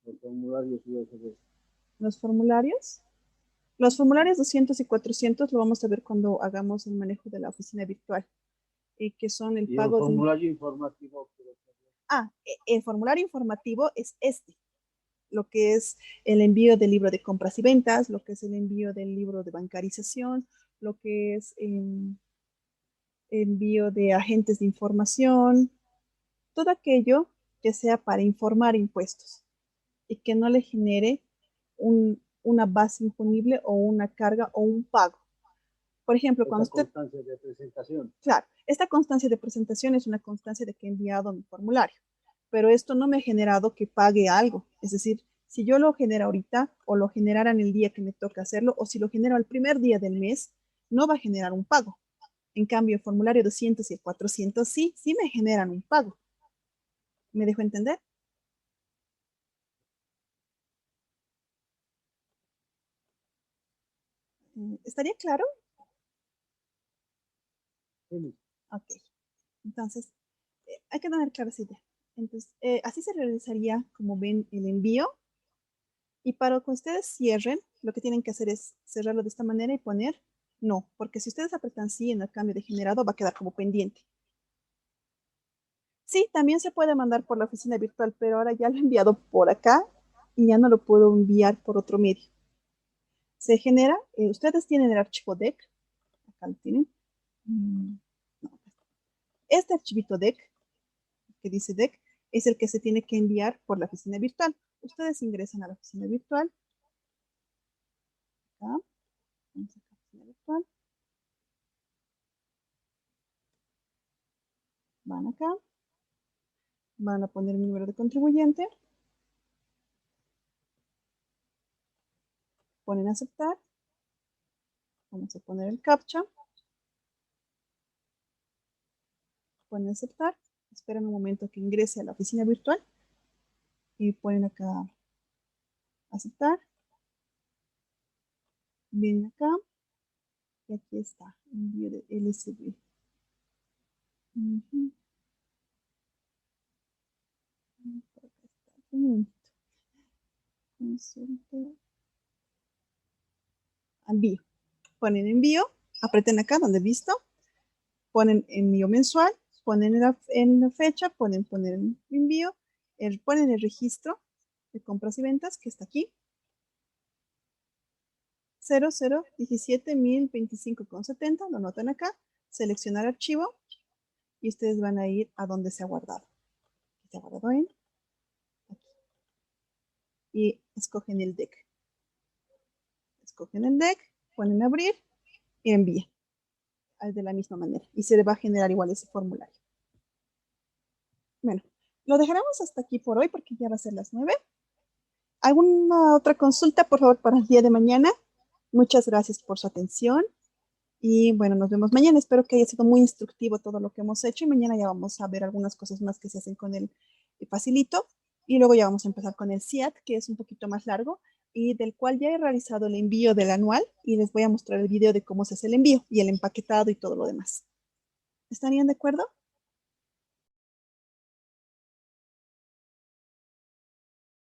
Los formularios USB. ¿Los formularios? Los formularios 200 y 400 lo vamos a ver cuando hagamos el manejo de la oficina virtual, que son el pago de... ¿Y el formulario informativo? El formulario informativo es lo que es el envío del libro de compras y ventas, lo que es el envío del libro de bancarización, lo que es envío de agentes de información, todo aquello que sea para informar impuestos y que no le genere una base imponible o una carga o un pago. Por ejemplo, cuando Esta usted... constancia de presentación. Claro, esta constancia de presentación es una constancia de que he enviado mi formulario, pero esto no me ha generado que pague algo. Es decir, si yo lo genero ahorita o lo generara en el día que me toca hacerlo o si lo genero el primer día del mes, no va a generar un pago. En cambio, el formulario 200 y el 400 sí me generan un pago. ¿Me dejo entender? ¿Estaría claro? Sí. Ok. Entonces, hay que tener clara esa idea. Entonces, así se realizaría, como ven, el envío. Y para que ustedes cierren, lo que tienen que hacer es cerrarlo de esta manera y poner no, porque si ustedes apretan sí en el cambio de generado, va a quedar como pendiente. Sí, también se puede mandar por la oficina virtual, pero ahora ya lo he enviado por acá y ya no lo puedo enviar por otro medio. Se genera, ustedes tienen el archivo DEC, acá lo tienen. No, este archivito DEC, que dice DEC, es el que se tiene que enviar por la oficina virtual. Ustedes ingresan a la oficina virtual. Acá, vamos a la oficina virtual. Van acá. Van a poner mi número de contribuyente. Ponen aceptar. Vamos a poner el captcha. Ponen aceptar. Esperan un momento que ingrese a la oficina virtual. Y ponen acá aceptar. Vienen acá. Y aquí está. Envío de LSB. Envío. Ponen envío. Aprieten acá donde listo. Ponen envío mensual. Ponen en la fecha. Ponen envío. Ponen el registro de compras y ventas que está aquí. 0017.025,70, lo anotan acá, seleccionar archivo y ustedes van a ir a donde se ha guardado. Se ha guardado en aquí. Y escogen el DEC. Escogen el DEC, ponen abrir y envían de la misma manera. Y se le va a generar igual ese formulario. Bueno, lo dejaremos hasta aquí por hoy porque ya va a ser las 9. ¿Alguna otra consulta, por favor, para el día de mañana? Muchas gracias por su atención. Y bueno, nos vemos mañana. Espero que haya sido muy instructivo todo lo que hemos hecho. Y mañana ya vamos a ver algunas cosas más que se hacen con el facilito. Y luego ya vamos a empezar con el CIAT, que es un poquito más largo y del cual ya he realizado el envío del anual. Y les voy a mostrar el video de cómo se hace el envío y el empaquetado y todo lo demás. ¿Estarían de acuerdo?